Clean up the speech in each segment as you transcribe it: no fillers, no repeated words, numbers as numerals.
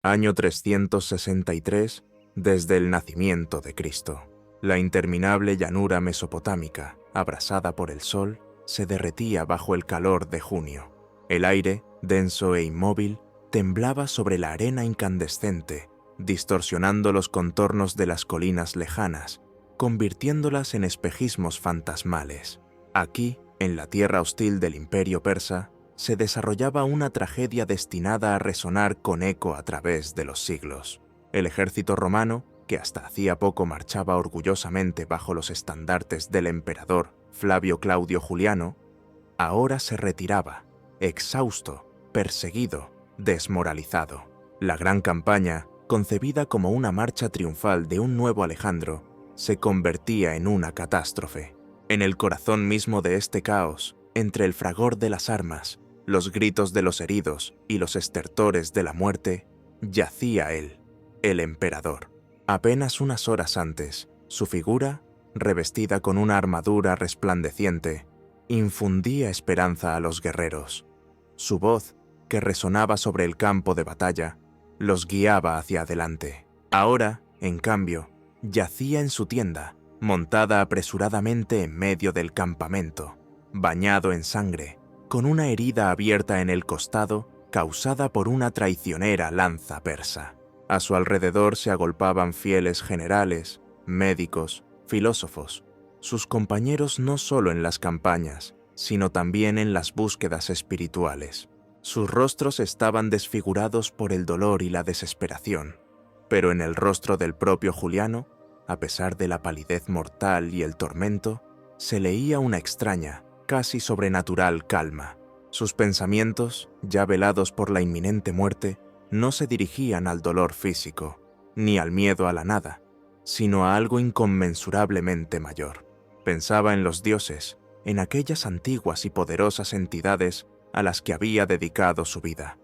Año 363 desde el nacimiento de Cristo. La interminable llanura mesopotámica, abrasada por el sol, se derretía bajo el calor de junio. El aire, denso e inmóvil, temblaba sobre la arena incandescente, distorsionando los contornos de las colinas lejanas, convirtiéndolas en espejismos fantasmales. Aquí, en la tierra hostil del Imperio Persa, se desarrollaba una tragedia destinada a resonar con eco a través de los siglos. El ejército romano, que hasta hacía poco marchaba orgullosamente bajo los estandartes del emperador Flavio Claudio Juliano, ahora se retiraba, exhausto, perseguido, desmoralizado. La gran campaña, concebida como una marcha triunfal de un nuevo Alejandro, se convertía en una catástrofe. En el corazón mismo de este caos, entre el fragor de las armas, los gritos de los heridos y los estertores de la muerte, yacía él, el emperador. Apenas unas horas antes, su figura, revestida con una armadura resplandeciente, infundía esperanza a los guerreros. Su voz, que resonaba sobre el campo de batalla, los guiaba hacia adelante. Ahora, en cambio, yacía en su tienda, montada apresuradamente en medio del campamento, bañado en sangre, con una herida abierta en el costado causada por una traicionera lanza persa. A su alrededor se agolpaban fieles generales, médicos, filósofos, sus compañeros no solo en las campañas, sino también en las búsquedas espirituales. Sus rostros estaban desfigurados por el dolor y la desesperación, pero en el rostro del propio Juliano, a pesar de la palidez mortal y el tormento, se leía una extraña, casi sobrenatural calma. Sus pensamientos, ya velados por la inminente muerte, no se dirigían al dolor físico, ni al miedo a la nada, sino a algo inconmensurablemente mayor. Pensaba en los dioses, en aquellas antiguas y poderosas entidades a las que había dedicado su vida,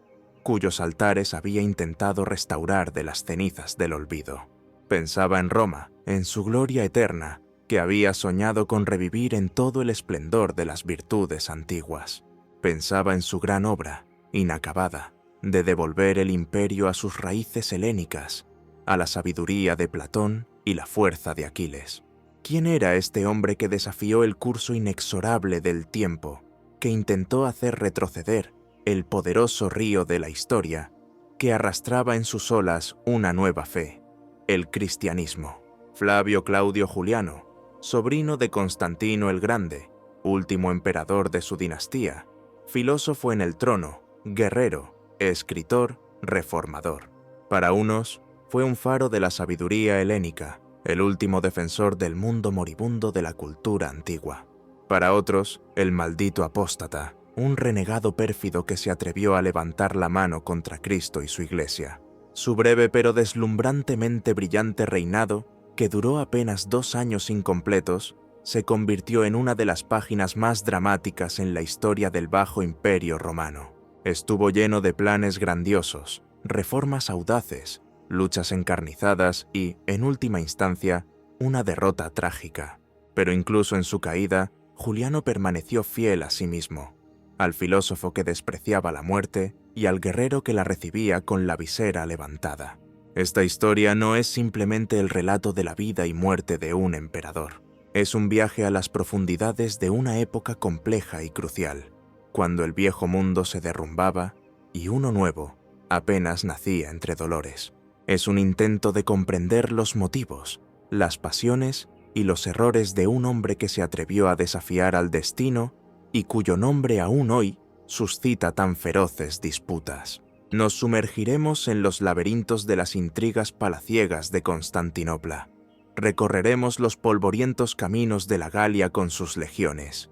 cuyos altares había intentado restaurar de las cenizas del olvido. Pensaba en Roma, en su gloria eterna, que había soñado con revivir en todo el esplendor de las virtudes antiguas. Pensaba en su gran obra, inacabada, de devolver el imperio a sus raíces helénicas, a la sabiduría de Platón y la fuerza de Aquiles. ¿Quién era este hombre que desafió el curso inexorable del tiempo, que intentó hacer retroceder el poderoso río de la historia, que arrastraba en sus olas una nueva fe, el cristianismo? Flavio Claudio Juliano, sobrino de Constantino el Grande, último emperador de su dinastía, filósofo en el trono, guerrero, escritor, reformador. Para unos, fue un faro de la sabiduría helénica, el último defensor del mundo moribundo de la cultura antigua. Para otros, el maldito apóstata, un renegado pérfido que se atrevió a levantar la mano contra Cristo y su Iglesia. Su breve pero deslumbrantemente brillante reinado, que duró apenas 2 años incompletos, se convirtió en una de las páginas más dramáticas en la historia del Bajo Imperio Romano. Estuvo lleno de planes grandiosos, reformas audaces, luchas encarnizadas y, en última instancia, una derrota trágica. Pero incluso en su caída, Juliano permaneció fiel a sí mismo, al filósofo que despreciaba la muerte y al guerrero que la recibía con la visera levantada. Esta historia no es simplemente el relato de la vida y muerte de un emperador. Es un viaje a las profundidades de una época compleja y crucial, cuando el viejo mundo se derrumbaba y uno nuevo apenas nacía entre dolores. Es un intento de comprender los motivos, las pasiones y los errores de un hombre que se atrevió a desafiar al destino y cuyo nombre aún hoy suscita tan feroces disputas. Nos sumergiremos en los laberintos de las intrigas palaciegas de Constantinopla. Recorreremos los polvorientos caminos de la Galia con sus legiones.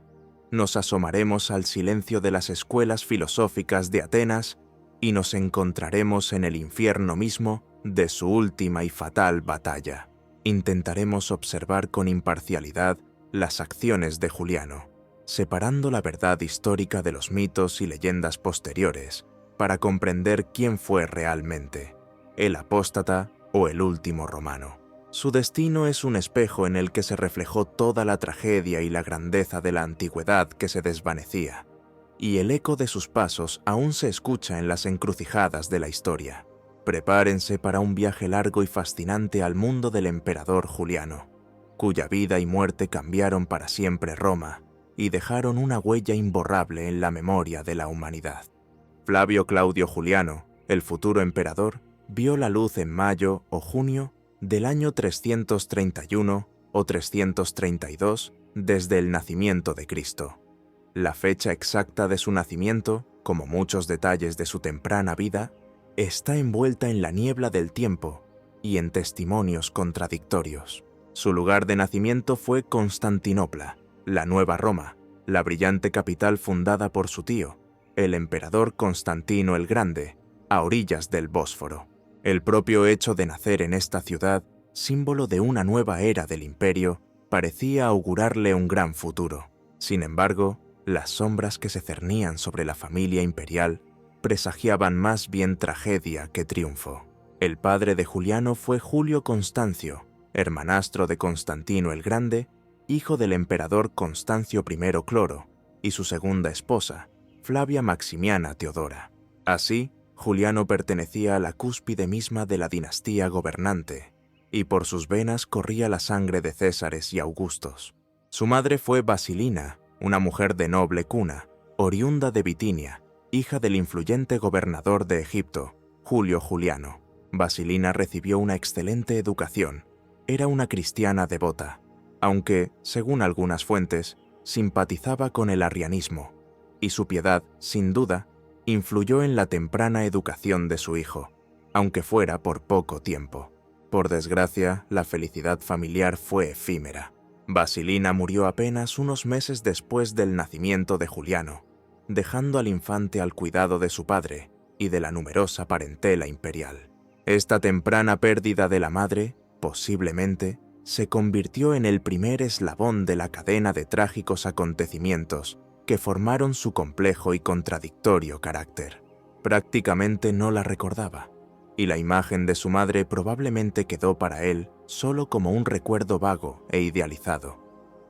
Nos asomaremos al silencio de las escuelas filosóficas de Atenas y nos encontraremos en el infierno mismo de su última y fatal batalla. Intentaremos observar con imparcialidad las acciones de Juliano, separando la verdad histórica de los mitos y leyendas posteriores, para comprender quién fue realmente, el apóstata o el último romano. Su destino es un espejo en el que se reflejó toda la tragedia y la grandeza de la antigüedad que se desvanecía, y el eco de sus pasos aún se escucha en las encrucijadas de la historia. Prepárense para un viaje largo y fascinante al mundo del emperador Juliano, cuya vida y muerte cambiaron para siempre Roma y dejaron una huella imborrable en la memoria de la humanidad. Flavio Claudio Juliano, el futuro emperador, vio la luz en mayo o junio del año 331 o 332 desde el nacimiento de Cristo. La fecha exacta de su nacimiento, como muchos detalles de su temprana vida, está envuelta en la niebla del tiempo y en testimonios contradictorios. Su lugar de nacimiento fue Constantinopla, la Nueva Roma, la brillante capital fundada por su tío, el emperador Constantino el Grande, a orillas del Bósforo. El propio hecho de nacer en esta ciudad, símbolo de una nueva era del imperio, parecía augurarle un gran futuro. Sin embargo, las sombras que se cernían sobre la familia imperial presagiaban más bien tragedia que triunfo. El padre de Juliano fue Julio Constancio, hermanastro de Constantino el Grande, hijo del emperador Constancio I Cloro, y su segunda esposa, Flavia Maximiana Teodora. Así, Juliano pertenecía a la cúspide misma de la dinastía gobernante, y por sus venas corría la sangre de Césares y Augustos. Su madre fue Basilina, una mujer de noble cuna, oriunda de Bitinia, hija del influyente gobernador de Egipto, Julio Juliano. Basilina recibió una excelente educación. Era una cristiana devota, aunque, según algunas fuentes, simpatizaba con el arrianismo, y su piedad, sin duda, influyó en la temprana educación de su hijo, aunque fuera por poco tiempo. Por desgracia, la felicidad familiar fue efímera. Basilina murió apenas unos meses después del nacimiento de Juliano, dejando al infante al cuidado de su padre y de la numerosa parentela imperial. Esta temprana pérdida de la madre, posiblemente, se convirtió en el primer eslabón de la cadena de trágicos acontecimientos que formaron su complejo y contradictorio carácter. Prácticamente no la recordaba, y la imagen de su madre probablemente quedó para él solo como un recuerdo vago e idealizado,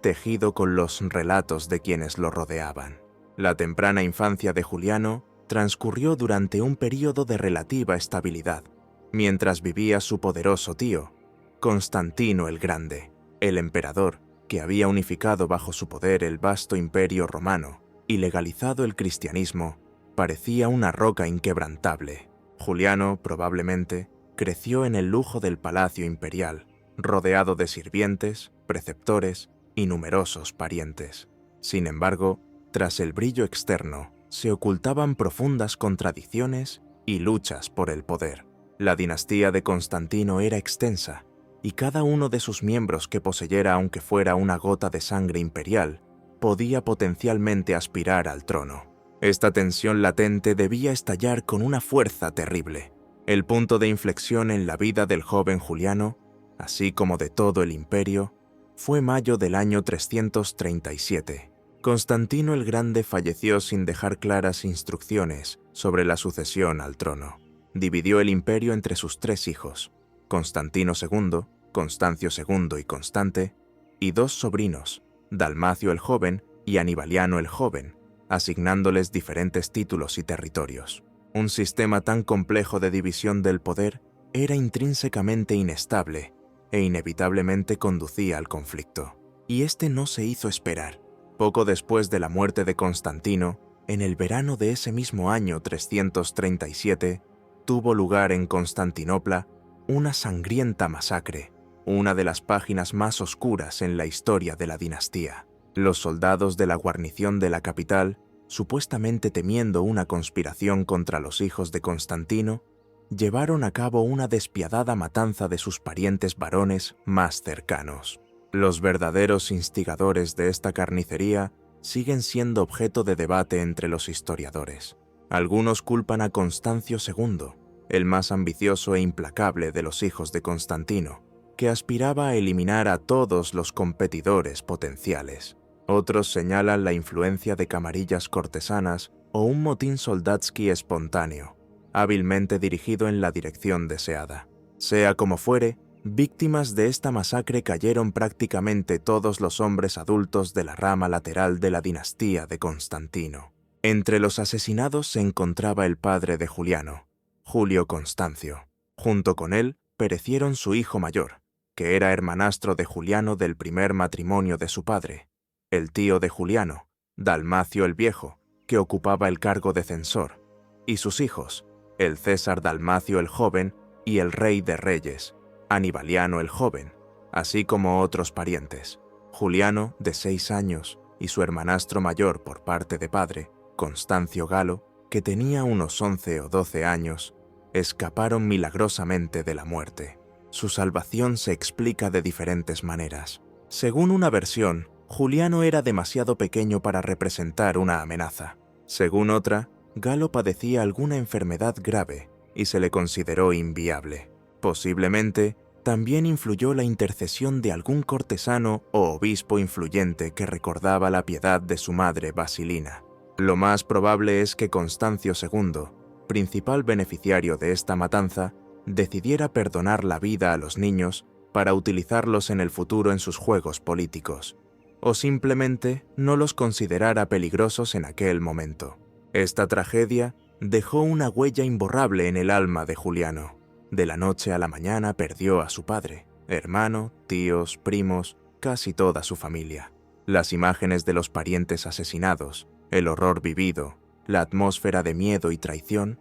tejido con los relatos de quienes lo rodeaban. La temprana infancia de Juliano transcurrió durante un período de relativa estabilidad, mientras vivía su poderoso tío, Constantino el Grande, el emperador que había unificado bajo su poder el vasto imperio romano y legalizado el cristianismo. Parecía una roca inquebrantable. Juliano, probablemente, creció en el lujo del palacio imperial, rodeado de sirvientes, preceptores y numerosos parientes. Sin embargo, tras el brillo externo, se ocultaban profundas contradicciones y luchas por el poder. La dinastía de Constantino era extensa, y cada uno de sus miembros que poseyera aunque fuera una gota de sangre imperial, podía potencialmente aspirar al trono. Esta tensión latente debía estallar con una fuerza terrible. El punto de inflexión en la vida del joven Juliano, así como de todo el imperio, fue mayo del año 337. Constantino el Grande falleció sin dejar claras instrucciones sobre la sucesión al trono. Dividió el imperio entre sus tres hijos, Constantino II, Constancio II y Constante, y dos sobrinos, Dalmacio el Joven y Anibaliano el Joven, asignándoles diferentes títulos y territorios. Un sistema tan complejo de división del poder era intrínsecamente inestable e inevitablemente conducía al conflicto. Y este no se hizo esperar. Poco después de la muerte de Constantino, en el verano de ese mismo año 337, tuvo lugar en Constantinopla una sangrienta masacre, una de las páginas más oscuras en la historia de la dinastía. Los soldados de la guarnición de la capital, supuestamente temiendo una conspiración contra los hijos de Constantino, llevaron a cabo una despiadada matanza de sus parientes varones más cercanos. Los verdaderos instigadores de esta carnicería siguen siendo objeto de debate entre los historiadores. Algunos culpan a Constancio II, el más ambicioso e implacable de los hijos de Constantino, que aspiraba a eliminar a todos los competidores potenciales. Otros señalan la influencia de camarillas cortesanas o un motín soldatsky espontáneo, hábilmente dirigido en la dirección deseada. Sea como fuere, víctimas de esta masacre cayeron prácticamente todos los hombres adultos de la rama lateral de la dinastía de Constantino. Entre los asesinados se encontraba el padre de Juliano, Julio Constancio. Junto con él perecieron su hijo mayor, que era hermanastro de Juliano del primer matrimonio de su padre, el tío de Juliano, Dalmacio el Viejo, que ocupaba el cargo de censor, y sus hijos, el César Dalmacio el Joven y el Rey de Reyes, Anibaliano el Joven, así como otros parientes. Juliano, de 6 años, y su hermanastro mayor por parte de padre, Constancio Galo, que tenía unos 11 o 12 años, escaparon milagrosamente de la muerte. Su salvación se explica de diferentes maneras. Según una versión, Juliano era demasiado pequeño para representar una amenaza. Según otra, Galo padecía alguna enfermedad grave y se le consideró inviable. Posiblemente, también influyó la intercesión de algún cortesano o obispo influyente que recordaba la piedad de su madre Basilina. Lo más probable es que Constancio II, principal beneficiario de esta matanza, decidiera perdonar la vida a los niños para utilizarlos en el futuro en sus juegos políticos, o simplemente no los considerara peligrosos en aquel momento. Esta tragedia dejó una huella imborrable en el alma de Juliano. De la noche a la mañana perdió a su padre, hermano, tíos, primos, casi toda su familia. Las imágenes de los parientes asesinados, el horror vivido, la atmósfera de miedo y traición,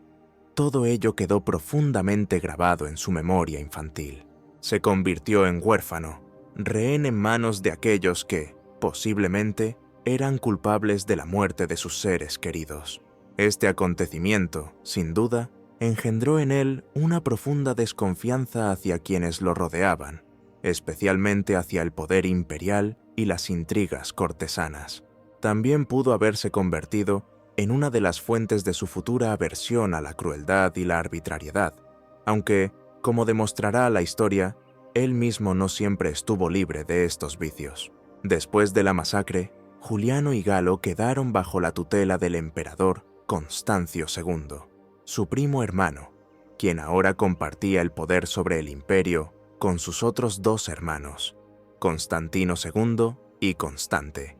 todo ello quedó profundamente grabado en su memoria infantil. Se convirtió en huérfano, rehén en manos de aquellos que, posiblemente, eran culpables de la muerte de sus seres queridos. Este acontecimiento, sin duda, engendró en él una profunda desconfianza hacia quienes lo rodeaban, especialmente hacia el poder imperial y las intrigas cortesanas. También pudo haberse convertido en una de las fuentes de su futura aversión a la crueldad y la arbitrariedad, aunque, como demostrará la historia, él mismo no siempre estuvo libre de estos vicios. Después de la masacre, Juliano y Galo quedaron bajo la tutela del emperador Constancio II, su primo hermano, quien ahora compartía el poder sobre el imperio con sus otros 2 hermanos, Constantino II y Constante,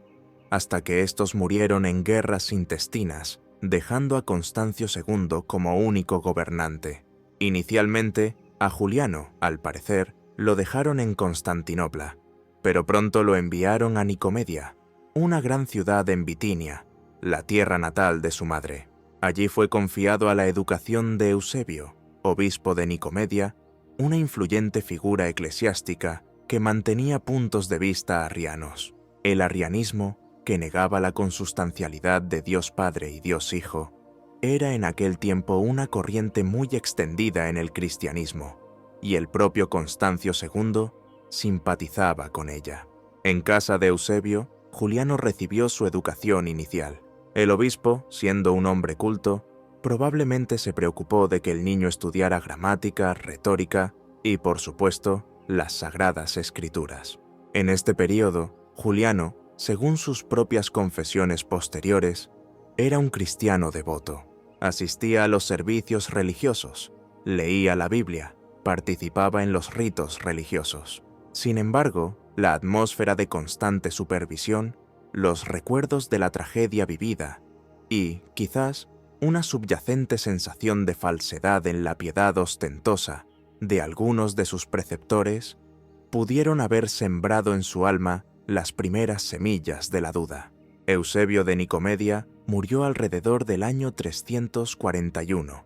hasta que estos murieron en guerras intestinas, dejando a Constancio II como único gobernante. Inicialmente, a Juliano, al parecer, lo dejaron en Constantinopla, pero pronto lo enviaron a Nicomedia, una gran ciudad en Bitinia, la tierra natal de su madre. Allí fue confiado a la educación de Eusebio, obispo de Nicomedia, una influyente figura eclesiástica que mantenía puntos de vista arrianos. El arrianismo, que negaba la consustancialidad de Dios Padre y Dios Hijo, era en aquel tiempo una corriente muy extendida en el cristianismo, y el propio Constancio II simpatizaba con ella. En casa de Eusebio, Juliano recibió su educación inicial. El obispo, siendo un hombre culto, probablemente se preocupó de que el niño estudiara gramática, retórica y, por supuesto, las Sagradas Escrituras. En este período, Juliano, según sus propias confesiones posteriores, era un cristiano devoto. Asistía a los servicios religiosos, leía la Biblia, participaba en los ritos religiosos. Sin embargo, la atmósfera de constante supervisión, los recuerdos de la tragedia vivida y, quizás, una subyacente sensación de falsedad en la piedad ostentosa de algunos de sus preceptores, pudieron haber sembrado en su alma las primeras semillas de la duda. Eusebio de Nicomedia murió alrededor del año 341,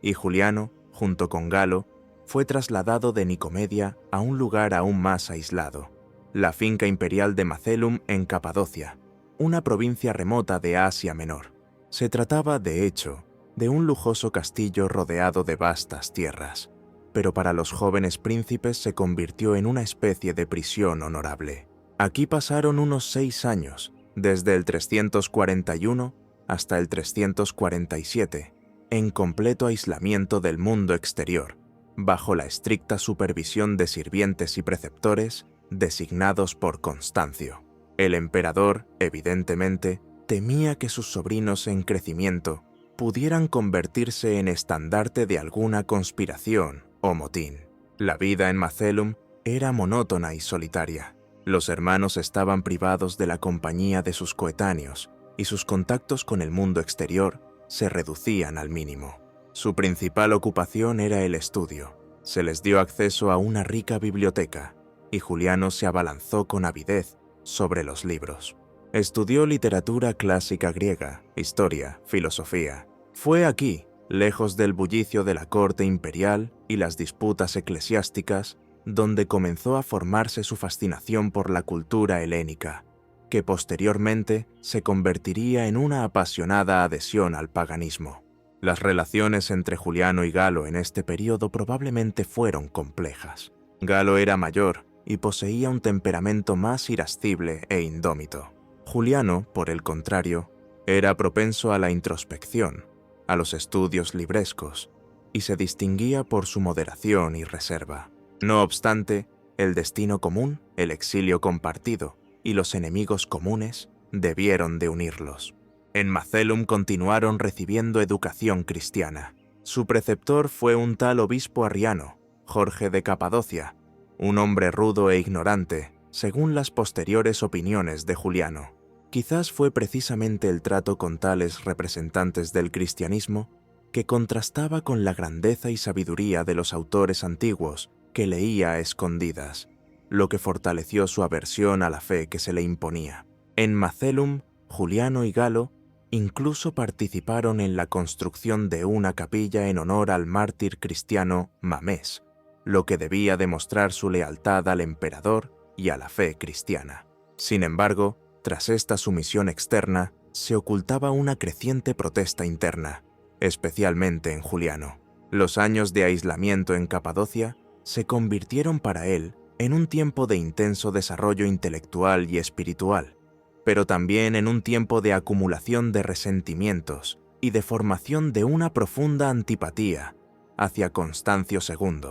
y Juliano, junto con Galo, fue trasladado de Nicomedia a un lugar aún más aislado, la finca imperial de Macellum en Capadocia, una provincia remota de Asia Menor. Se trataba, de hecho, de un lujoso castillo rodeado de vastas tierras, pero para los jóvenes príncipes se convirtió en una especie de prisión honorable. Aquí pasaron unos 6 años, desde el 341 hasta el 347, en completo aislamiento del mundo exterior, bajo la estricta supervisión de sirvientes y preceptores designados por Constancio. El emperador, evidentemente, temía que sus sobrinos en crecimiento pudieran convertirse en estandarte de alguna conspiración o motín. La vida en Macellum era monótona y solitaria. Los hermanos estaban privados de la compañía de sus coetáneos y sus contactos con el mundo exterior se reducían al mínimo. Su principal ocupación era el estudio. Se les dio acceso a una rica biblioteca, y Juliano se abalanzó con avidez sobre los libros. Estudió literatura clásica griega, historia, filosofía. Fue aquí, lejos del bullicio de la corte imperial y las disputas eclesiásticas, donde comenzó a formarse su fascinación por la cultura helénica, que posteriormente se convertiría en una apasionada adhesión al paganismo. Las relaciones entre Juliano y Galo en este período probablemente fueron complejas. Galo era mayor y poseía un temperamento más irascible e indómito. Juliano, por el contrario, era propenso a la introspección, a los estudios librescos, y se distinguía por su moderación y reserva. No obstante, el destino común, el exilio compartido y los enemigos comunes debieron de unirlos. En Macellum continuaron recibiendo educación cristiana. Su preceptor fue un tal obispo arriano, Jorge de Capadocia, un hombre rudo e ignorante, según las posteriores opiniones de Juliano. Quizás fue precisamente el trato con tales representantes del cristianismo que contrastaba con la grandeza y sabiduría de los autores antiguos que leía a escondidas, lo que fortaleció su aversión a la fe que se le imponía. En Macellum, Juliano y Galo incluso participaron en la construcción de una capilla en honor al mártir cristiano Mamés, lo que debía demostrar su lealtad al emperador y a la fe cristiana. Sin embargo, tras esta sumisión externa, se ocultaba una creciente protesta interna, especialmente en Juliano. Los años de aislamiento en Capadocia se convirtieron para él en un tiempo de intenso desarrollo intelectual y espiritual, pero también en un tiempo de acumulación de resentimientos y de formación de una profunda antipatía hacia Constancio II,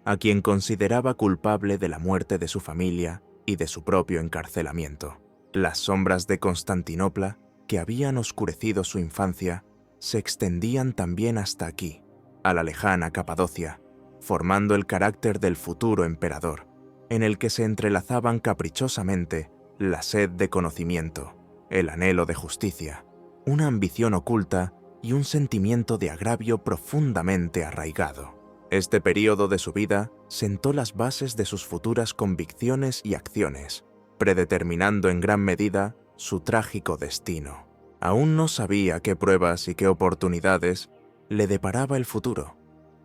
a quien consideraba culpable de la muerte de su familia y de su propio encarcelamiento. Las sombras de Constantinopla, que habían oscurecido su infancia, se extendían también hasta aquí, a la lejana Capadocia, formando el carácter del futuro emperador, en el que se entrelazaban caprichosamente la sed de conocimiento, el anhelo de justicia, una ambición oculta y un sentimiento de agravio profundamente arraigado. Este período de su vida sentó las bases de sus futuras convicciones y acciones, predeterminando en gran medida su trágico destino. Aún no sabía qué pruebas y qué oportunidades le deparaba el futuro,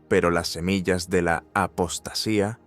pero las semillas de la apostasía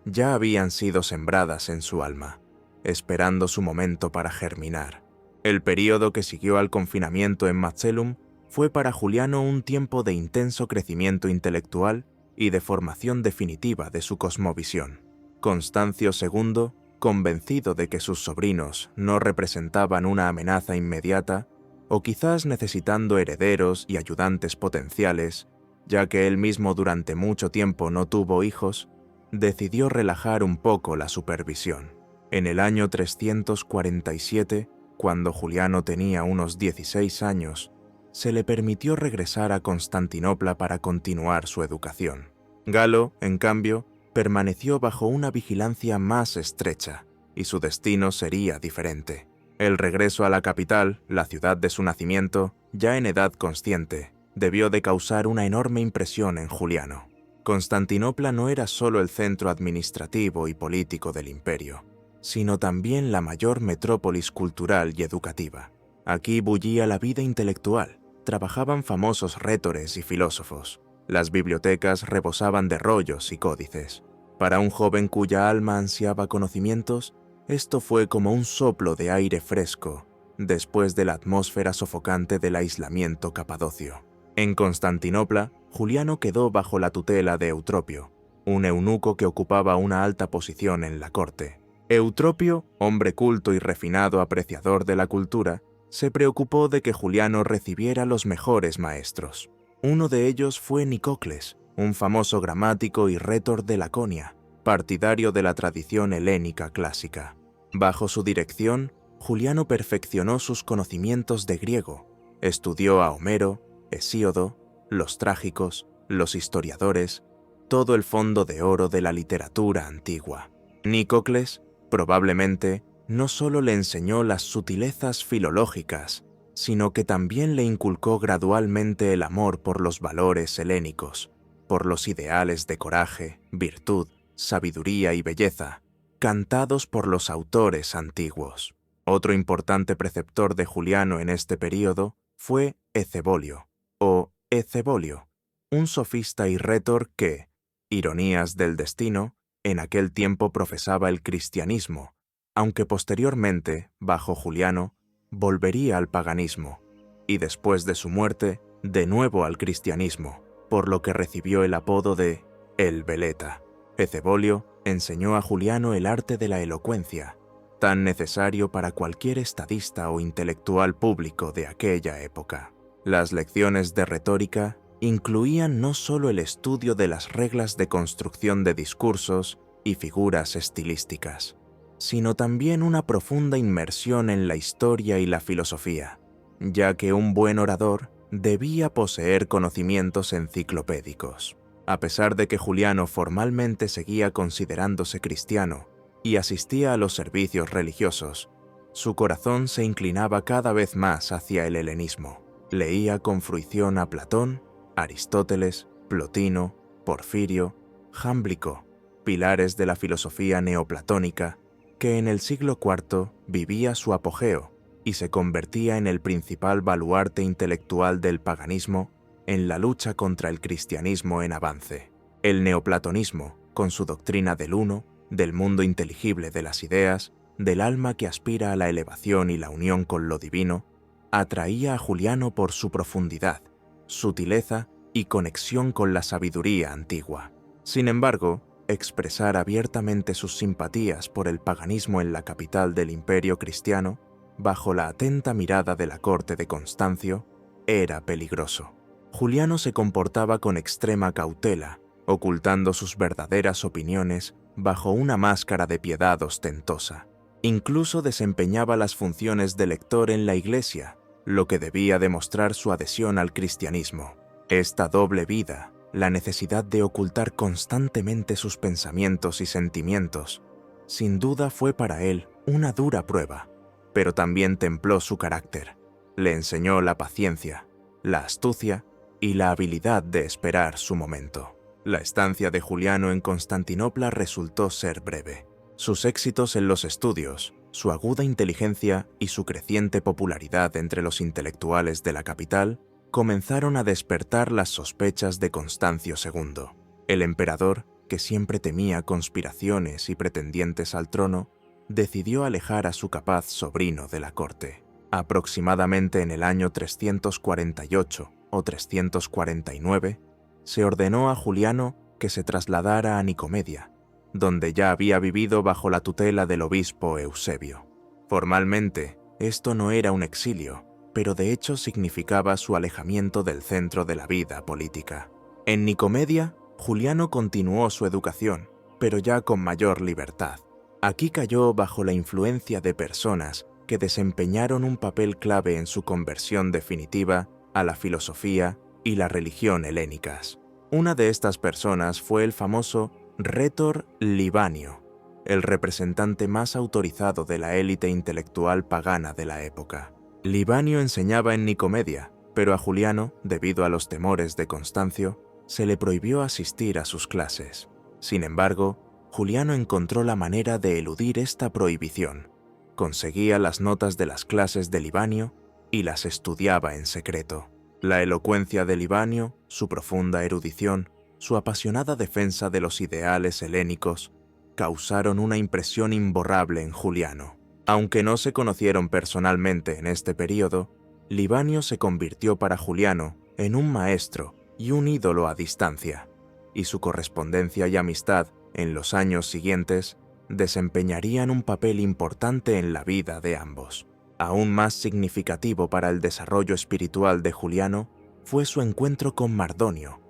ya habían sido sembradas en su alma, esperando su momento para germinar. El período que siguió al confinamiento en Macellum fue para Juliano un tiempo de intenso crecimiento intelectual y de formación definitiva de su cosmovisión. Constancio II, convencido de que sus sobrinos no representaban una amenaza inmediata, o quizás necesitando herederos y ayudantes potenciales, ya que él mismo durante mucho tiempo no tuvo hijos, decidió relajar un poco la supervisión. En el año 347, cuando Juliano tenía unos 16 años, se le permitió regresar a Constantinopla para continuar su educación. Galo, en cambio, permaneció bajo una vigilancia más estrecha, y su destino sería diferente. El regreso a la capital, la ciudad de su nacimiento, ya en edad consciente, debió de causar una enorme impresión en Juliano. Constantinopla no era solo el centro administrativo y político del imperio, sino también la mayor metrópolis cultural y educativa. Aquí bullía la vida intelectual, trabajaban famosos rhétores y filósofos. Las bibliotecas rebosaban de rollos y códices. Para un joven cuya alma ansiaba conocimientos, esto fue como un soplo de aire fresco después de la atmósfera sofocante del aislamiento capadocio. En Constantinopla, Juliano quedó bajo la tutela de Eutropio, un eunuco que ocupaba una alta posición en la corte. Eutropio, hombre culto y refinado apreciador de la cultura, se preocupó de que Juliano recibiera los mejores maestros. Uno de ellos fue Nicocles, un famoso gramático y rétor de Laconia, partidario de la tradición helénica clásica. Bajo su dirección, Juliano perfeccionó sus conocimientos de griego, estudió a Homero, Hesíodo, los trágicos, los historiadores, todo el fondo de oro de la literatura antigua. Nicocles, probablemente, no solo le enseñó las sutilezas filológicas, sino que también le inculcó gradualmente el amor por los valores helénicos, por los ideales de coraje, virtud, sabiduría y belleza, cantados por los autores antiguos. Otro importante preceptor de Juliano en este período fue Ecebolio, o Ecebolio, un sofista y rétor que, ironías del destino, en aquel tiempo profesaba el cristianismo, aunque posteriormente, bajo Juliano, volvería al paganismo, y después de su muerte, de nuevo al cristianismo, por lo que recibió el apodo de El Veleta. Ecebolio enseñó a Juliano el arte de la elocuencia, tan necesario para cualquier estadista o intelectual público de aquella época. Las lecciones de retórica incluían no solo el estudio de las reglas de construcción de discursos y figuras estilísticas, sino también una profunda inmersión en la historia y la filosofía, ya que un buen orador debía poseer conocimientos enciclopédicos. A pesar de que Juliano formalmente seguía considerándose cristiano y asistía a los servicios religiosos, su corazón se inclinaba cada vez más hacia el helenismo. Leía con fruición a Platón, Aristóteles, Plotino, Porfirio, Jámblico, pilares de la filosofía neoplatónica, que en el siglo IV vivía su apogeo y se convertía en el principal baluarte intelectual del paganismo en la lucha contra el cristianismo en avance. El neoplatonismo, con su doctrina del uno, del mundo inteligible de las ideas, del alma que aspira a la elevación y la unión con lo divino, atraía a Juliano por su profundidad, sutileza y conexión con la sabiduría antigua. Sin embargo, expresar abiertamente sus simpatías por el paganismo en la capital del imperio cristiano, bajo la atenta mirada de la corte de Constancio, era peligroso. Juliano se comportaba con extrema cautela, ocultando sus verdaderas opiniones bajo una máscara de piedad ostentosa. Incluso desempeñaba las funciones de lector en la iglesia, lo que debía demostrar su adhesión al cristianismo. Esta doble vida, la necesidad de ocultar constantemente sus pensamientos y sentimientos, sin duda fue para él una dura prueba, pero también templó su carácter. Le enseñó la paciencia, la astucia y la habilidad de esperar su momento. La estancia de Juliano en Constantinopla resultó ser breve. Sus éxitos en los estudios, su aguda inteligencia y su creciente popularidad entre los intelectuales de la capital comenzaron a despertar las sospechas de Constancio II. El emperador, que siempre temía conspiraciones y pretendientes al trono, decidió alejar a su capaz sobrino de la corte. Aproximadamente en el año 348 o 349, se ordenó a Juliano que se trasladara a Nicomedia, donde ya había vivido bajo la tutela del obispo Eusebio. Formalmente, esto no era un exilio, pero de hecho significaba su alejamiento del centro de la vida política. En Nicomedia, Juliano continuó su educación, pero ya con mayor libertad. Aquí cayó bajo la influencia de personas que desempeñaron un papel clave en su conversión definitiva a la filosofía y la religión helénicas. Una de estas personas fue el famoso rétor Libanio, el representante más autorizado de la élite intelectual pagana de la época. Libanio enseñaba en Nicomedia, pero a Juliano, debido a los temores de Constancio, se le prohibió asistir a sus clases. Sin embargo, Juliano encontró la manera de eludir esta prohibición. Conseguía las notas de las clases de Libanio y las estudiaba en secreto. La elocuencia de Libanio, su profunda erudición, su apasionada defensa de los ideales helénicos, causaron una impresión imborrable en Juliano. Aunque no se conocieron personalmente en este período, Libanio se convirtió para Juliano en un maestro y un ídolo a distancia, y su correspondencia y amistad en los años siguientes desempeñarían un papel importante en la vida de ambos. Aún más significativo para el desarrollo espiritual de Juliano fue su encuentro con Mardonio,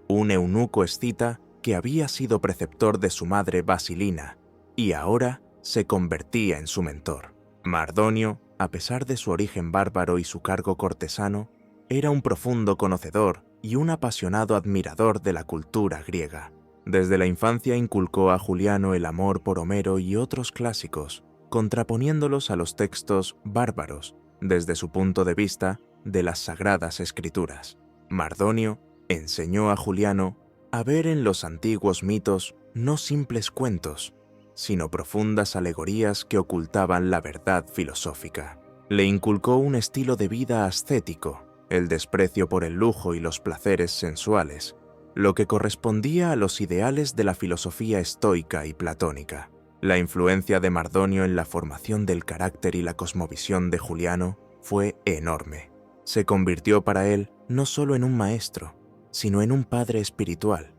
un eunuco escita que había sido preceptor de su madre Basilina y ahora se convertía en su mentor. Mardonio, a pesar de su origen bárbaro y su cargo cortesano, era un profundo conocedor y un apasionado admirador de la cultura griega. Desde la infancia inculcó a Juliano el amor por Homero y otros clásicos, contraponiéndolos a los textos bárbaros desde su punto de vista, de las Sagradas Escrituras. Mardonio enseñó a Juliano a ver en los antiguos mitos no simples cuentos, sino profundas alegorías que ocultaban la verdad filosófica. Le inculcó un estilo de vida ascético, el desprecio por el lujo y los placeres sensuales, lo que correspondía a los ideales de la filosofía estoica y platónica. La influencia de Mardonio en la formación del carácter y la cosmovisión de Juliano fue enorme. Se convirtió para él no solo en un maestro, sino en un padre espiritual,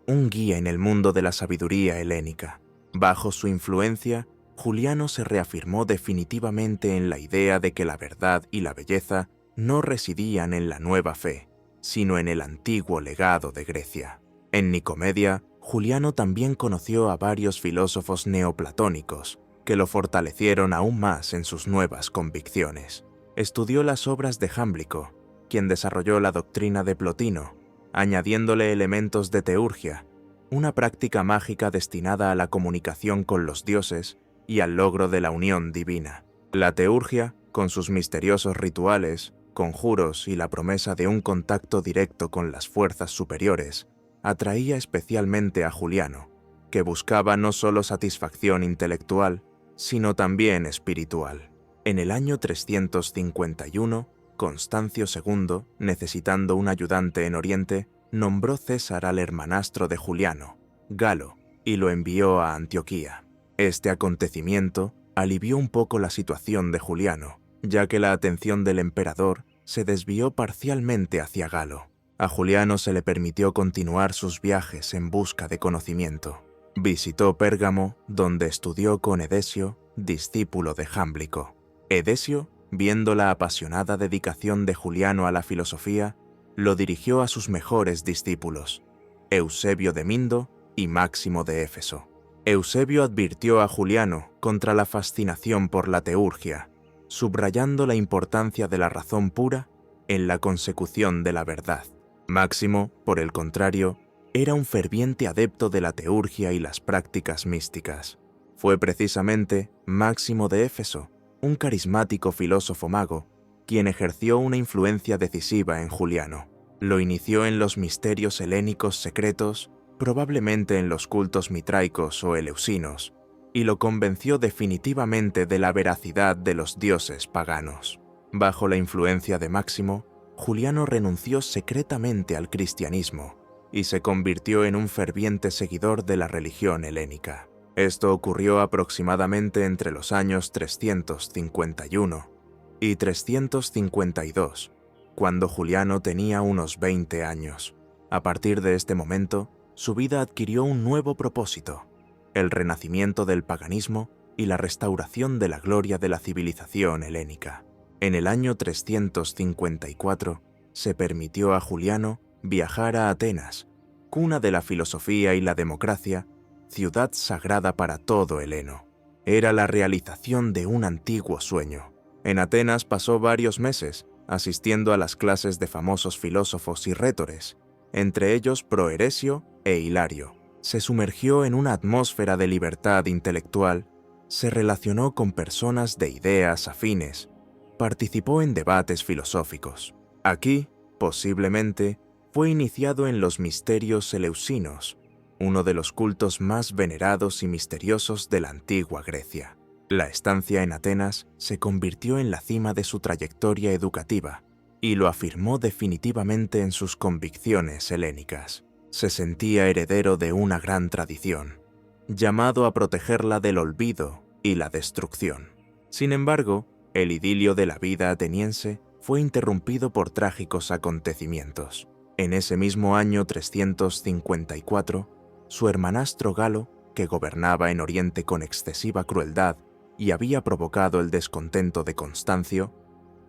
un guía en el mundo de la sabiduría helénica. Bajo su influencia, Juliano se reafirmó definitivamente en la idea de que la verdad y la belleza no residían en la nueva fe, sino en el antiguo legado de Grecia. En Nicomedia, Juliano también conoció a varios filósofos neoplatónicos que lo fortalecieron aún más en sus nuevas convicciones. Estudió las obras de Jámblico, quien desarrolló la doctrina de Plotino, añadiéndole elementos de teurgia, una práctica mágica destinada a la comunicación con los dioses y al logro de la unión divina. La teurgia, con sus misteriosos rituales, conjuros y la promesa de un contacto directo con las fuerzas superiores, atraía especialmente a Juliano, que buscaba no solo satisfacción intelectual, sino también espiritual. En el año 351, Constancio II, necesitando un ayudante en Oriente, nombró César al hermanastro de Juliano, Galo, y lo envió a Antioquía. Este acontecimiento alivió un poco la situación de Juliano, ya que la atención del emperador se desvió parcialmente hacia Galo. A Juliano se le permitió continuar sus viajes en busca de conocimiento. Visitó Pérgamo, donde estudió con Edesio, discípulo de Jámblico. Edesio, viendo la apasionada dedicación de Juliano a la filosofía, lo dirigió a sus mejores discípulos, Eusebio de Mindo y Máximo de Éfeso. Eusebio advirtió a Juliano contra la fascinación por la teurgia, subrayando la importancia de la razón pura en la consecución de la verdad. Máximo, por el contrario, era un ferviente adepto de la teurgia y las prácticas místicas. Fue precisamente Máximo de Éfeso, un carismático filósofo mago, quien ejerció una influencia decisiva en Juliano. Lo inició en los misterios helénicos secretos, probablemente en los cultos mitraicos o eleusinos, y lo convenció definitivamente de la veracidad de los dioses paganos. Bajo la influencia de Máximo, Juliano renunció secretamente al cristianismo y se convirtió en un ferviente seguidor de la religión helénica. Esto ocurrió aproximadamente entre los años 351 y 352, cuando Juliano tenía unos 20 años. A partir de este momento, su vida adquirió un nuevo propósito: el renacimiento del paganismo y la restauración de la gloria de la civilización helénica. En el año 354, se permitió a Juliano viajar a Atenas, cuna de la filosofía y la democracia, ciudad sagrada para todo heleno. Era la realización de un antiguo sueño. En Atenas pasó varios meses, asistiendo a las clases de famosos filósofos y rέτores, entre ellos Proeresio e Hilario. Se sumergió en una atmósfera de libertad intelectual, se relacionó con personas de ideas afines, participó en debates filosóficos. Aquí, posiblemente, fue iniciado en los misterios eleusinos, uno de los cultos más venerados y misteriosos de la antigua Grecia. La estancia en Atenas se convirtió en la cima de su trayectoria educativa y lo afirmó definitivamente en sus convicciones helénicas. Se sentía heredero de una gran tradición, llamado a protegerla del olvido y la destrucción. Sin embargo, el idilio de la vida ateniense fue interrumpido por trágicos acontecimientos. En ese mismo año 354, su hermanastro Galo, que gobernaba en Oriente con excesiva crueldad y había provocado el descontento de Constancio,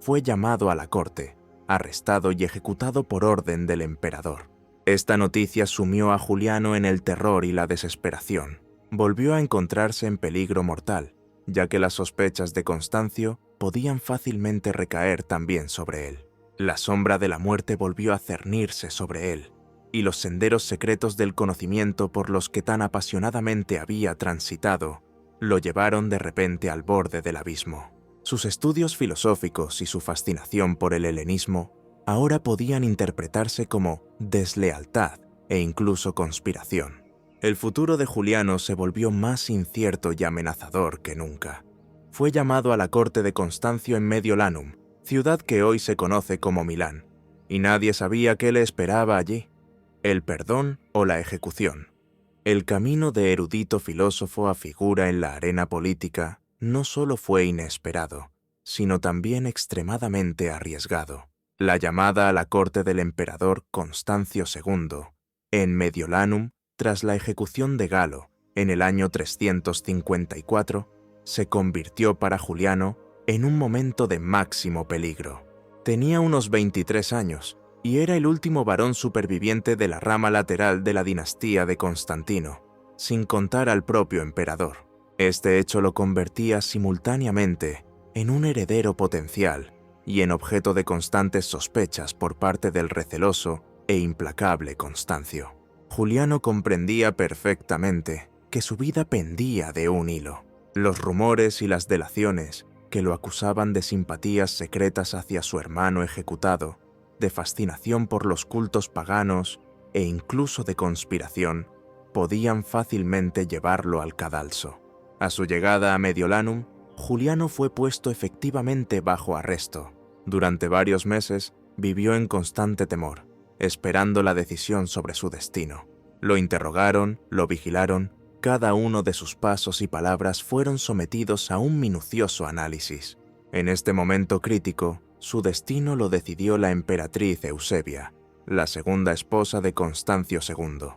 fue llamado a la corte, arrestado y ejecutado por orden del emperador. Esta noticia sumió a Juliano en el terror y la desesperación. Volvió a encontrarse en peligro mortal, ya que las sospechas de Constancio podían fácilmente recaer también sobre él. La sombra de la muerte volvió a cernirse sobre él, y los senderos secretos del conocimiento por los que tan apasionadamente había transitado lo llevaron de repente al borde del abismo. Sus estudios filosóficos y su fascinación por el helenismo ahora podían interpretarse como deslealtad e incluso conspiración. El futuro de Juliano se volvió más incierto y amenazador que nunca. Fue llamado a la corte de Constancio en Mediolanum, ciudad que hoy se conoce como Milán, y nadie sabía qué le esperaba allí: el perdón o la ejecución. El camino de erudito filósofo a figura en la arena política no solo fue inesperado, sino también extremadamente arriesgado. La llamada a la corte del emperador Constancio II, en Mediolanum, tras la ejecución de Galo en el año 354, se convirtió para Juliano en un momento de máximo peligro. Tenía unos 23 años y era el último varón superviviente de la rama lateral de la dinastía de Constantino, sin contar al propio emperador. Este hecho lo convertía simultáneamente en un heredero potencial y en objeto de constantes sospechas por parte del receloso e implacable Constancio. Juliano comprendía perfectamente que su vida pendía de un hilo. Los rumores y las delaciones que lo acusaban de simpatías secretas hacia su hermano ejecutado, de fascinación por los cultos paganos e incluso de conspiración, podían fácilmente llevarlo al cadalso. A su llegada a Mediolanum, Juliano fue puesto efectivamente bajo arresto. Durante varios meses vivió en constante temor, esperando la decisión sobre su destino. Lo interrogaron, lo vigilaron, cada uno de sus pasos y palabras fueron sometidos a un minucioso análisis. En este momento crítico, su destino lo decidió la emperatriz Eusebia, la segunda esposa de Constancio II.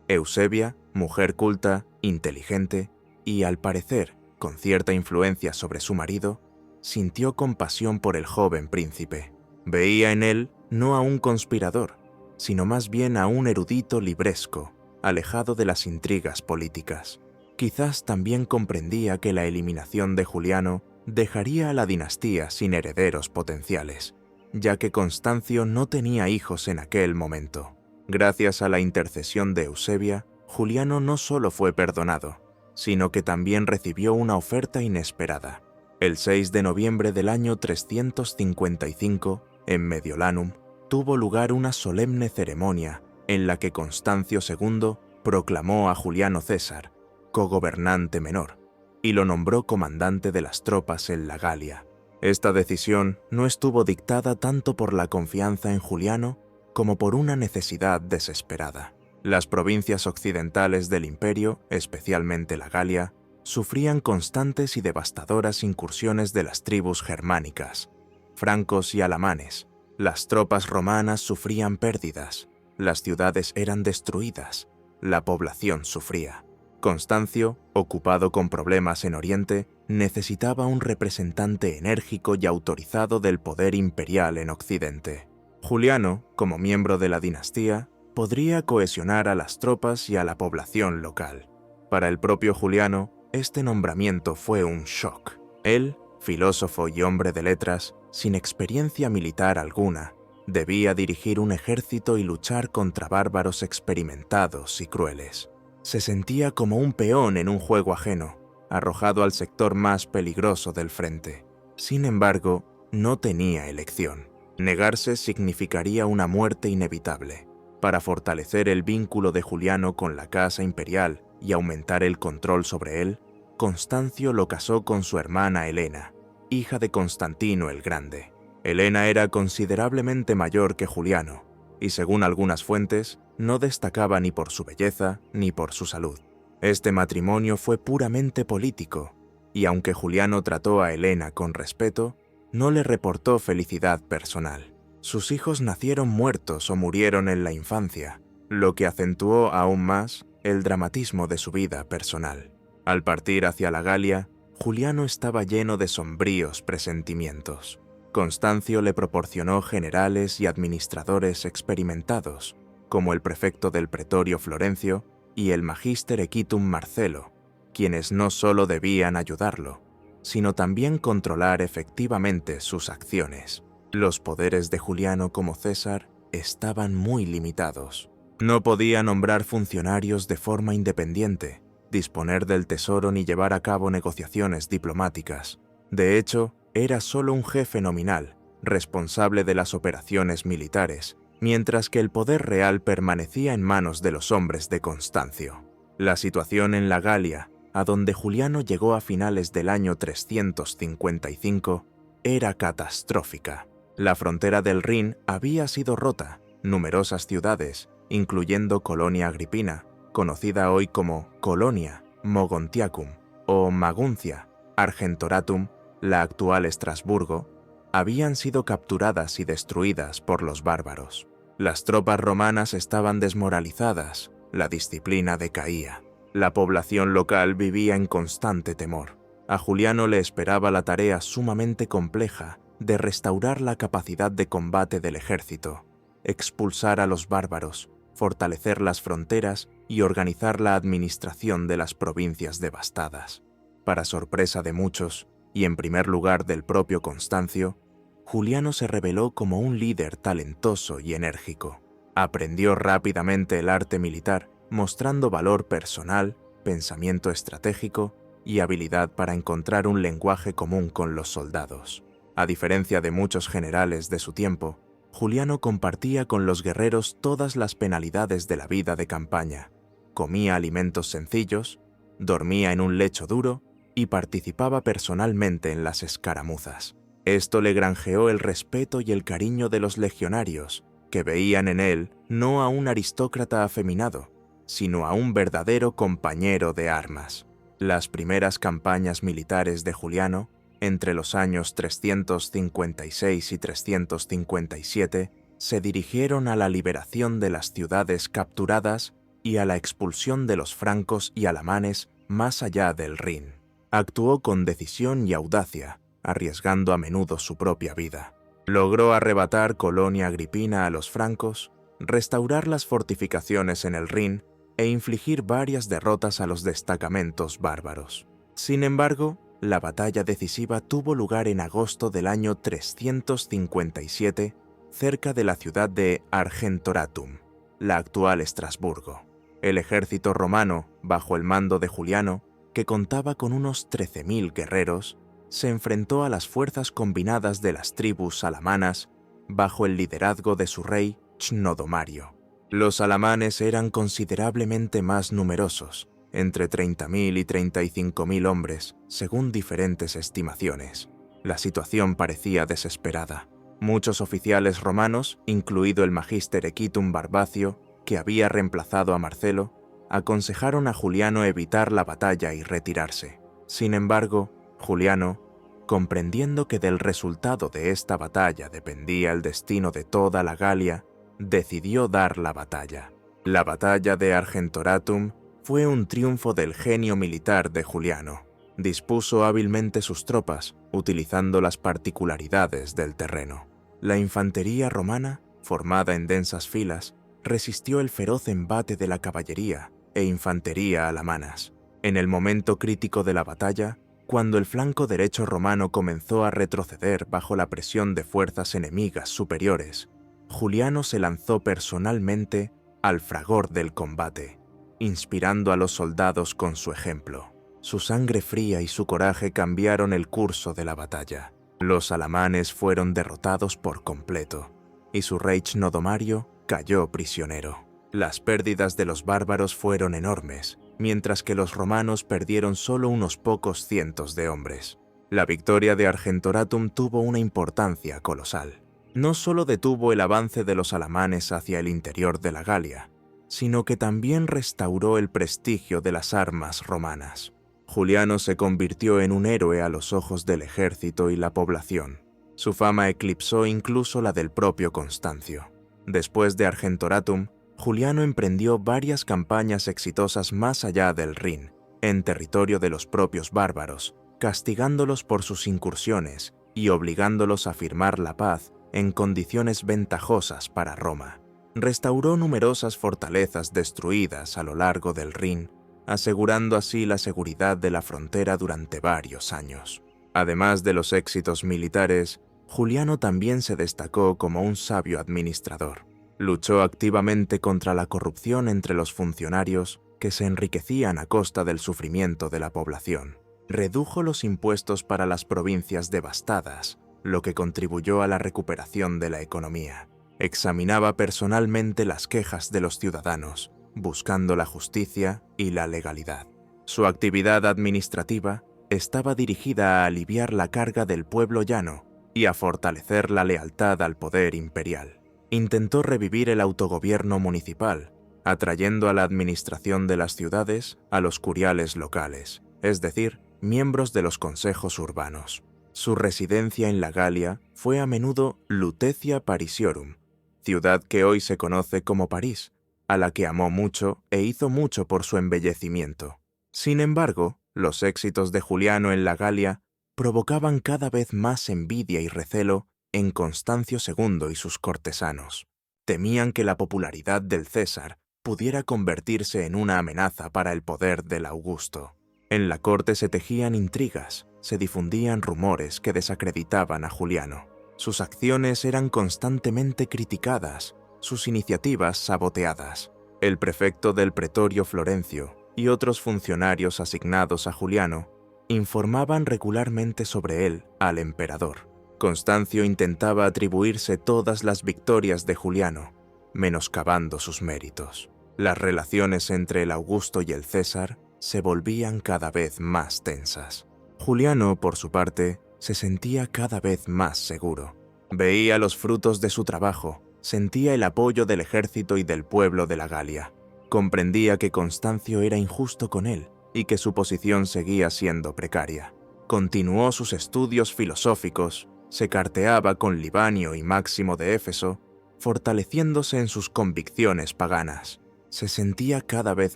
Eusebia, mujer culta, inteligente y, al parecer, con cierta influencia sobre su marido, sintió compasión por el joven príncipe. Veía en él no a un conspirador, sino más bien a un erudito libresco, alejado de las intrigas políticas. Quizás también comprendía que la eliminación de Juliano dejaría a la dinastía sin herederos potenciales, ya que Constancio no tenía hijos en aquel momento. Gracias a la intercesión de Eusebia, Juliano no solo fue perdonado, sino que también recibió una oferta inesperada. El 6 de noviembre del año 355, en Mediolanum, tuvo lugar una solemne ceremonia en la que Constancio II proclamó a Juliano César cogobernante menor y lo nombró comandante de las tropas en la Galia. Esta decisión no estuvo dictada tanto por la confianza en Juliano como por una necesidad desesperada. Las provincias occidentales del imperio, especialmente la Galia, sufrían constantes y devastadoras incursiones de las tribus germánicas, francos y alamanes. Las tropas romanas sufrían pérdidas, las ciudades eran destruidas, la población sufría. Constancio, ocupado con problemas en Oriente, necesitaba un representante enérgico y autorizado del poder imperial en Occidente. Juliano, como miembro de la dinastía, podría cohesionar a las tropas y a la población local. Para el propio Juliano, este nombramiento fue un shock. Él, filósofo y hombre de letras, sin experiencia militar alguna, debía dirigir un ejército y luchar contra bárbaros experimentados y crueles. Se sentía como un peón en un juego ajeno, arrojado al sector más peligroso del frente. Sin embargo, no tenía elección. Negarse significaría una muerte inevitable. Para fortalecer el vínculo de Juliano con la casa imperial y aumentar el control sobre él, Constancio lo casó con su hermana Helena, hija de Constantino el Grande. Helena era considerablemente mayor que Juliano, y según algunas fuentes, no destacaba ni por su belleza ni por su salud. Este matrimonio fue puramente político, y aunque Juliano trató a Helena con respeto, no le reportó felicidad personal. Sus hijos nacieron muertos o murieron en la infancia, lo que acentuó aún más el dramatismo de su vida personal. Al partir hacia la Galia, Juliano estaba lleno de sombríos presentimientos. Constancio le proporcionó generales y administradores experimentados, como el prefecto del pretorio Florencio y el Magister Equitum Marcelo, quienes no solo debían ayudarlo, sino también controlar efectivamente sus acciones. Los poderes de Juliano como César estaban muy limitados. No podía nombrar funcionarios de forma independiente, disponer del tesoro ni llevar a cabo negociaciones diplomáticas. De hecho, era solo un jefe nominal, responsable de las operaciones militares, mientras que el poder real permanecía en manos de los hombres de Constancio. La situación en la Galia, a donde Juliano llegó a finales del año 355, era catastrófica. La frontera del Rin había sido rota. Numerosas ciudades, incluyendo Colonia Agripina, conocida hoy como Colonia Mogontiacum o Maguncia Argentoratum, la actual Estrasburgo, habían sido capturadas y destruidas por los bárbaros. Las tropas romanas estaban desmoralizadas, la disciplina decaía. La población local vivía en constante temor. A Juliano le esperaba la tarea sumamente compleja de restaurar la capacidad de combate del ejército, expulsar a los bárbaros, fortalecer las fronteras y organizar la administración de las provincias devastadas. Para sorpresa de muchos, y en primer lugar del propio Constancio, Juliano se reveló como un líder talentoso y enérgico. Aprendió rápidamente el arte militar, mostrando valor personal, pensamiento estratégico y habilidad para encontrar un lenguaje común con los soldados. A diferencia de muchos generales de su tiempo, Juliano compartía con los guerreros todas las penalidades de la vida de campaña. Comía alimentos sencillos, dormía en un lecho duro y participaba personalmente en las escaramuzas. Esto le granjeó el respeto y el cariño de los legionarios, que veían en él no a un aristócrata afeminado, sino a un verdadero compañero de armas. Las primeras campañas militares de Juliano, entre los años 356 y 357, se dirigieron a la liberación de las ciudades capturadas y a la expulsión de los francos y alamanes más allá del Rin. Actuó con decisión y audacia, arriesgando a menudo su propia vida. Logró arrebatar Colonia Agripina a los francos, restaurar las fortificaciones en el Rin e infligir varias derrotas a los destacamentos bárbaros. Sin embargo, la batalla decisiva tuvo lugar en agosto del año 357, cerca de la ciudad de Argentoratum, la actual Estrasburgo. El ejército romano, bajo el mando de Juliano, que contaba con unos 13.000 guerreros, se enfrentó a las fuerzas combinadas de las tribus alamanas bajo el liderazgo de su rey Cnodomario. Los alamanes eran considerablemente más numerosos, entre 30.000 y 35.000 hombres, según diferentes estimaciones. La situación parecía desesperada. Muchos oficiales romanos, incluido el Magister Equitum Barbacio, que había reemplazado a Marcelo, aconsejaron a Juliano evitar la batalla y retirarse. Sin embargo, Juliano, comprendiendo que del resultado de esta batalla dependía el destino de toda la Galia, decidió dar la batalla. La batalla de Argentoratum fue un triunfo del genio militar de Juliano. Dispuso hábilmente sus tropas, utilizando las particularidades del terreno. La infantería romana, formada en densas filas, resistió el feroz embate de la caballería e infantería alamanas. En el momento crítico de la batalla, cuando el flanco derecho romano comenzó a retroceder bajo la presión de fuerzas enemigas superiores, Juliano se lanzó personalmente al fragor del combate, inspirando a los soldados con su ejemplo. Su sangre fría y su coraje cambiaron el curso de la batalla. Los alamanes fueron derrotados por completo, y su rey Cnodomario cayó prisionero. Las pérdidas de los bárbaros fueron enormes, mientras que los romanos perdieron solo unos pocos cientos de hombres. La victoria de Argentoratum tuvo una importancia colosal. No solo detuvo el avance de los alamanes hacia el interior de la Galia, sino que también restauró el prestigio de las armas romanas. Juliano se convirtió en un héroe a los ojos del ejército y la población. Su fama eclipsó incluso la del propio Constancio. Después de Argentoratum, Juliano emprendió varias campañas exitosas más allá del Rin, en territorio de los propios bárbaros, castigándolos por sus incursiones y obligándolos a firmar la paz en condiciones ventajosas para Roma. Restauró numerosas fortalezas destruidas a lo largo del Rin, asegurando así la seguridad de la frontera durante varios años. Además de los éxitos militares, Juliano también se destacó como un sabio administrador. Luchó activamente contra la corrupción entre los funcionarios que se enriquecían a costa del sufrimiento de la población. Redujo los impuestos para las provincias devastadas, lo que contribuyó a la recuperación de la economía. Examinaba personalmente las quejas de los ciudadanos, buscando la justicia y la legalidad. Su actividad administrativa estaba dirigida a aliviar la carga del pueblo llano y a fortalecer la lealtad al poder imperial. Intentó revivir el autogobierno municipal, atrayendo a la administración de las ciudades a los curiales locales, es decir, miembros de los consejos urbanos. Su residencia en la Galia fue a menudo Lutetia Parisiorum, ciudad que hoy se conoce como París, a la que amó mucho e hizo mucho por su embellecimiento. Sin embargo, los éxitos de Juliano en la Galia provocaban cada vez más envidia y recelo en Constancio II y sus cortesanos. Temían que la popularidad del César pudiera convertirse en una amenaza para el poder del Augusto. En la corte se tejían intrigas, se difundían rumores que desacreditaban a Juliano. Sus acciones eran constantemente criticadas, sus iniciativas saboteadas. El prefecto del pretorio Florencio y otros funcionarios asignados a Juliano informaban regularmente sobre él al emperador. Constancio intentaba atribuirse todas las victorias de Juliano, menoscabando sus méritos. Las relaciones entre el Augusto y el César se volvían cada vez más tensas. Juliano, por su parte, se sentía cada vez más seguro. Veía los frutos de su trabajo, sentía el apoyo del ejército y del pueblo de la Galia. Comprendía que Constancio era injusto con él y que su posición seguía siendo precaria. Continuó sus estudios filosóficos, se carteaba con Libanio y Máximo de Éfeso, fortaleciéndose en sus convicciones paganas. Se sentía cada vez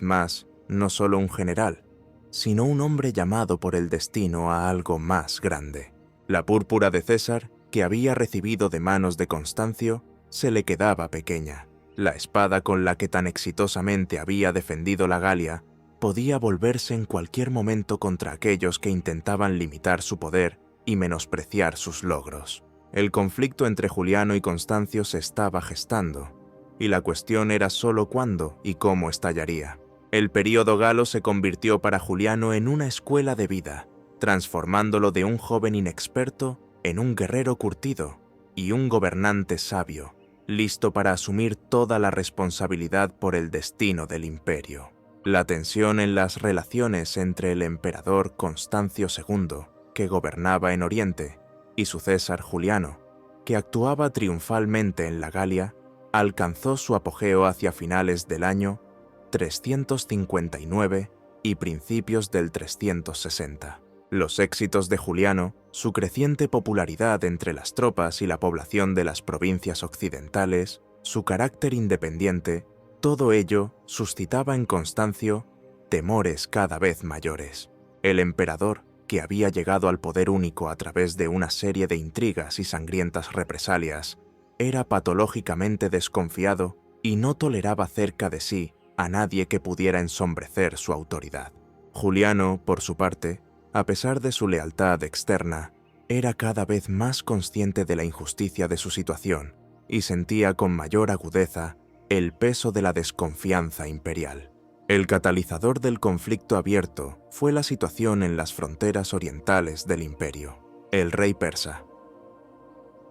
más no solo un general, sino un hombre llamado por el destino a algo más grande. La púrpura de César, que había recibido de manos de Constancio, se le quedaba pequeña. La espada con la que tan exitosamente había defendido la Galia podía volverse en cualquier momento contra aquellos que intentaban limitar su poder y menospreciar sus logros. El conflicto entre Juliano y Constancio se estaba gestando, y la cuestión era solo cuándo y cómo estallaría. El período galo se convirtió para Juliano en una escuela de vida, transformándolo de un joven inexperto en un guerrero curtido y un gobernante sabio, listo para asumir toda la responsabilidad por el destino del imperio. La tensión en las relaciones entre el emperador Constancio II, que gobernaba en Oriente, y su César Juliano, que actuaba triunfalmente en la Galia, alcanzó su apogeo hacia finales del año 359 y principios del 360. Los éxitos de Juliano, su creciente popularidad entre las tropas y la población de las provincias occidentales, su carácter independiente, todo ello suscitaba en Constancio temores cada vez mayores. El emperador, que había llegado al poder único a través de una serie de intrigas y sangrientas represalias, era patológicamente desconfiado y no toleraba cerca de sí a nadie que pudiera ensombrecer su autoridad. Juliano, por su parte, a pesar de su lealtad externa, era cada vez más consciente de la injusticia de su situación y sentía con mayor agudeza el peso de la desconfianza imperial. El catalizador del conflicto abierto fue la situación en las fronteras orientales del imperio. El rey persa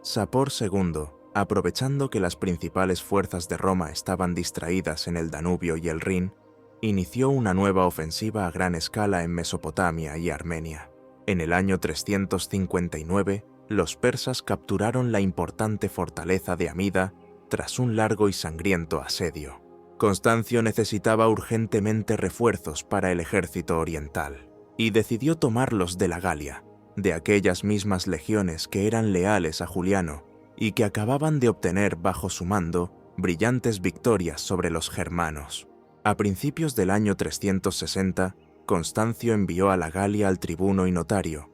Sapor II, aprovechando que las principales fuerzas de Roma estaban distraídas en el Danubio y el Rin, inició una nueva ofensiva a gran escala en Mesopotamia y Armenia. En el año 359, los persas capturaron la importante fortaleza de Amida tras un largo y sangriento asedio. Constancio necesitaba urgentemente refuerzos para el ejército oriental, y decidió tomarlos de la Galia, de aquellas mismas legiones que eran leales a Juliano y que acababan de obtener bajo su mando brillantes victorias sobre los germanos. A principios del año 360, Constancio envió a la Galia al tribuno y notario,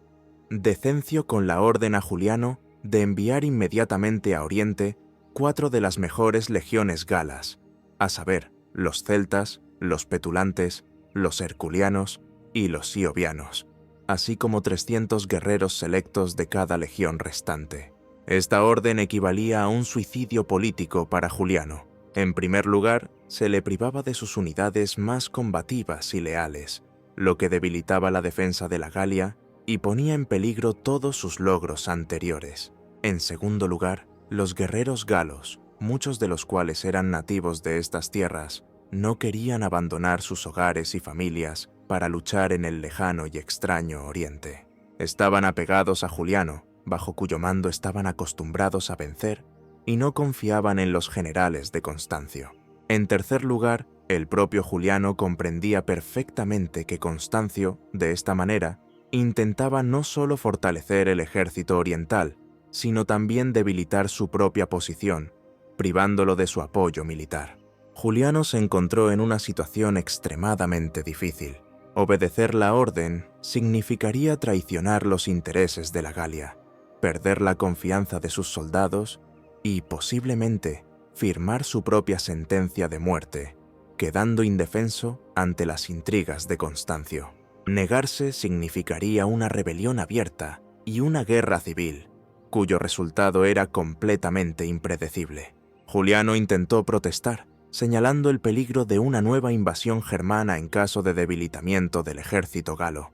Decencio, con la orden a Juliano de enviar inmediatamente a Oriente 4 de las mejores legiones galas, a saber, los celtas, los petulantes, los herculianos y los siovianos, así como 300 guerreros selectos de cada legión restante. Esta orden equivalía a un suicidio político para Juliano. En primer lugar, se le privaba de sus unidades más combativas y leales, lo que debilitaba la defensa de la Galia y ponía en peligro todos sus logros anteriores. En segundo lugar, los guerreros galos, muchos de los cuales eran nativos de estas tierras, no querían abandonar sus hogares y familias para luchar en el lejano y extraño Oriente. Estaban apegados a Juliano, bajo cuyo mando estaban acostumbrados a vencer, y no confiaban en los generales de Constancio. En tercer lugar, el propio Juliano comprendía perfectamente que Constancio, de esta manera, intentaba no solo fortalecer el ejército oriental, sino también debilitar su propia posición, privándolo de su apoyo militar. Juliano se encontró en una situación extremadamente difícil. Obedecer la orden significaría traicionar los intereses de la Galia, perder la confianza de sus soldados y, posiblemente, firmar su propia sentencia de muerte, quedando indefenso ante las intrigas de Constancio. Negarse significaría una rebelión abierta y una guerra civil, cuyo resultado era completamente impredecible. Juliano intentó protestar, señalando el peligro de una nueva invasión germana en caso de debilitamiento del ejército galo,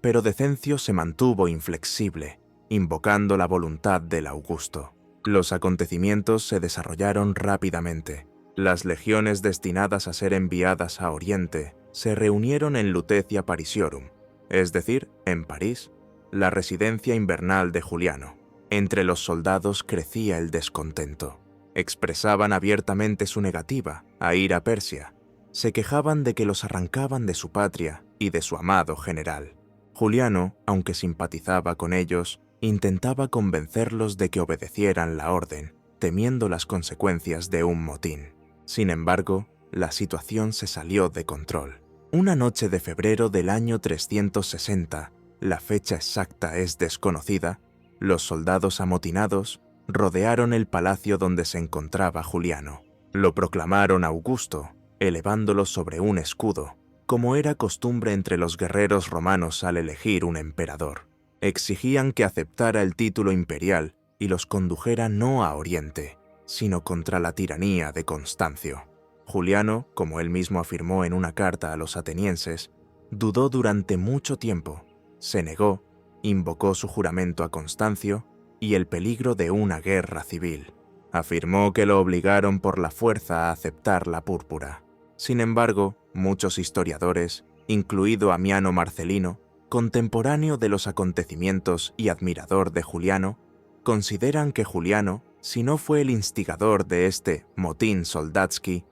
pero Decencio se mantuvo inflexible, invocando la voluntad del Augusto. Los acontecimientos se desarrollaron rápidamente. Las legiones destinadas a ser enviadas a Oriente se reunieron en Lutetia Parisiorum, es decir, en París, la residencia invernal de Juliano. Entre los soldados crecía el descontento. Expresaban abiertamente su negativa a ir a Persia. Se quejaban de que los arrancaban de su patria y de su amado general. Juliano, aunque simpatizaba con ellos, intentaba convencerlos de que obedecieran la orden, temiendo las consecuencias de un motín. Sin embargo, la situación se salió de control. Una noche de febrero del año 360, la fecha exacta es desconocida, los soldados amotinados rodearon el palacio donde se encontraba Juliano. Lo proclamaron Augusto, elevándolo sobre un escudo, como era costumbre entre los guerreros romanos al elegir un emperador. Exigían que aceptara el título imperial y los condujera no a Oriente, sino contra la tiranía de Constancio. Juliano, como él mismo afirmó en una carta a los atenienses, dudó durante mucho tiempo, se negó, invocó su juramento a Constancio y el peligro de una guerra civil. Afirmó que lo obligaron por la fuerza a aceptar la púrpura. Sin embargo, muchos historiadores, incluido Amiano Marcelino, contemporáneo de los acontecimientos y admirador de Juliano, consideran que Juliano, si no fue el instigador de este motín soldatski,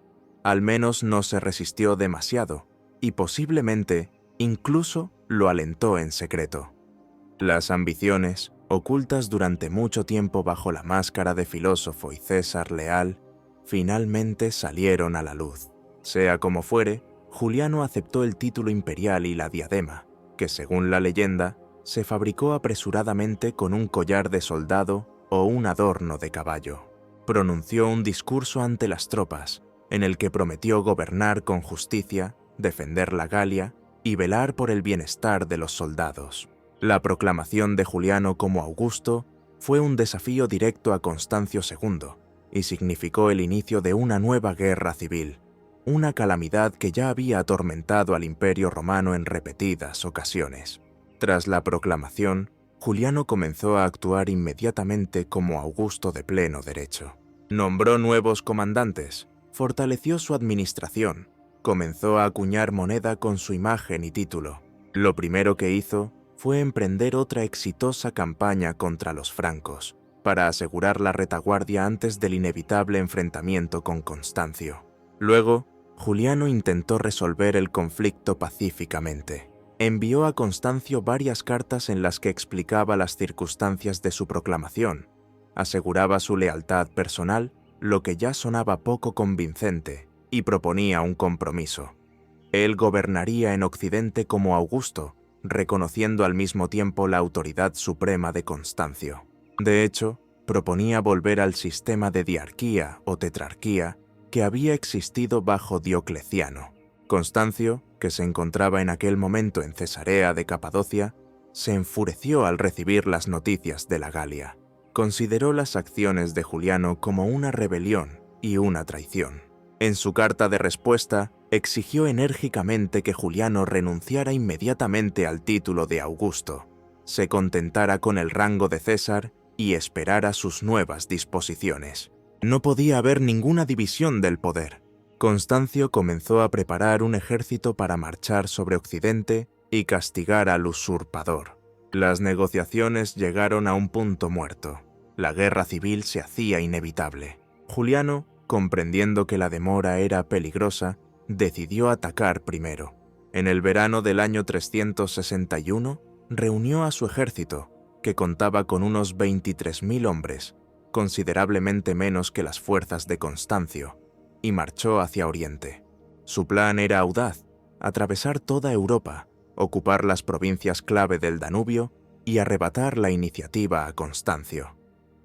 al menos no se resistió demasiado y posiblemente incluso lo alentó en secreto. Las ambiciones, ocultas durante mucho tiempo bajo la máscara de filósofo y César leal, finalmente salieron a la luz. Sea como fuere, Juliano aceptó el título imperial y la diadema, que según la leyenda, se fabricó apresuradamente con un collar de soldado o un adorno de caballo. Pronunció un discurso ante las tropas, en el que prometió gobernar con justicia, defender la Galia y velar por el bienestar de los soldados. La proclamación de Juliano como Augusto fue un desafío directo a Constancio II y significó el inicio de una nueva guerra civil, una calamidad que ya había atormentado al Imperio Romano en repetidas ocasiones. Tras la proclamación, Juliano comenzó a actuar inmediatamente como Augusto de pleno derecho. Nombró nuevos comandantes, fortaleció su administración, comenzó a acuñar moneda con su imagen y título. Lo primero que hizo fue emprender otra exitosa campaña contra los francos, para asegurar la retaguardia antes del inevitable enfrentamiento con Constancio. Luego, Juliano intentó resolver el conflicto pacíficamente. Envió a Constancio varias cartas en las que explicaba las circunstancias de su proclamación, aseguraba su lealtad personal, lo que ya sonaba poco convincente, y proponía un compromiso. Él gobernaría en Occidente como Augusto, reconociendo al mismo tiempo la autoridad suprema de Constancio. De hecho, proponía volver al sistema de diarquía o tetrarquía que había existido bajo Diocleciano. Constancio, que se encontraba en aquel momento en Cesarea de Capadocia, se enfureció al recibir las noticias de la Galia. Consideró las acciones de Juliano como una rebelión y una traición. En su carta de respuesta, exigió enérgicamente que Juliano renunciara inmediatamente al título de Augusto, se contentara con el rango de César y esperara sus nuevas disposiciones. No podía haber ninguna división del poder. Constancio comenzó a preparar un ejército para marchar sobre Occidente y castigar al usurpador. Las negociaciones llegaron a un punto muerto. La guerra civil se hacía inevitable. Juliano, comprendiendo que la demora era peligrosa, decidió atacar primero. En el verano del año 361, reunió a su ejército, que contaba con unos 23.000 hombres, considerablemente menos que las fuerzas de Constancio, y marchó hacia Oriente. Su plan era audaz: atravesar toda Europa, ocupar las provincias clave del Danubio y arrebatar la iniciativa a Constancio.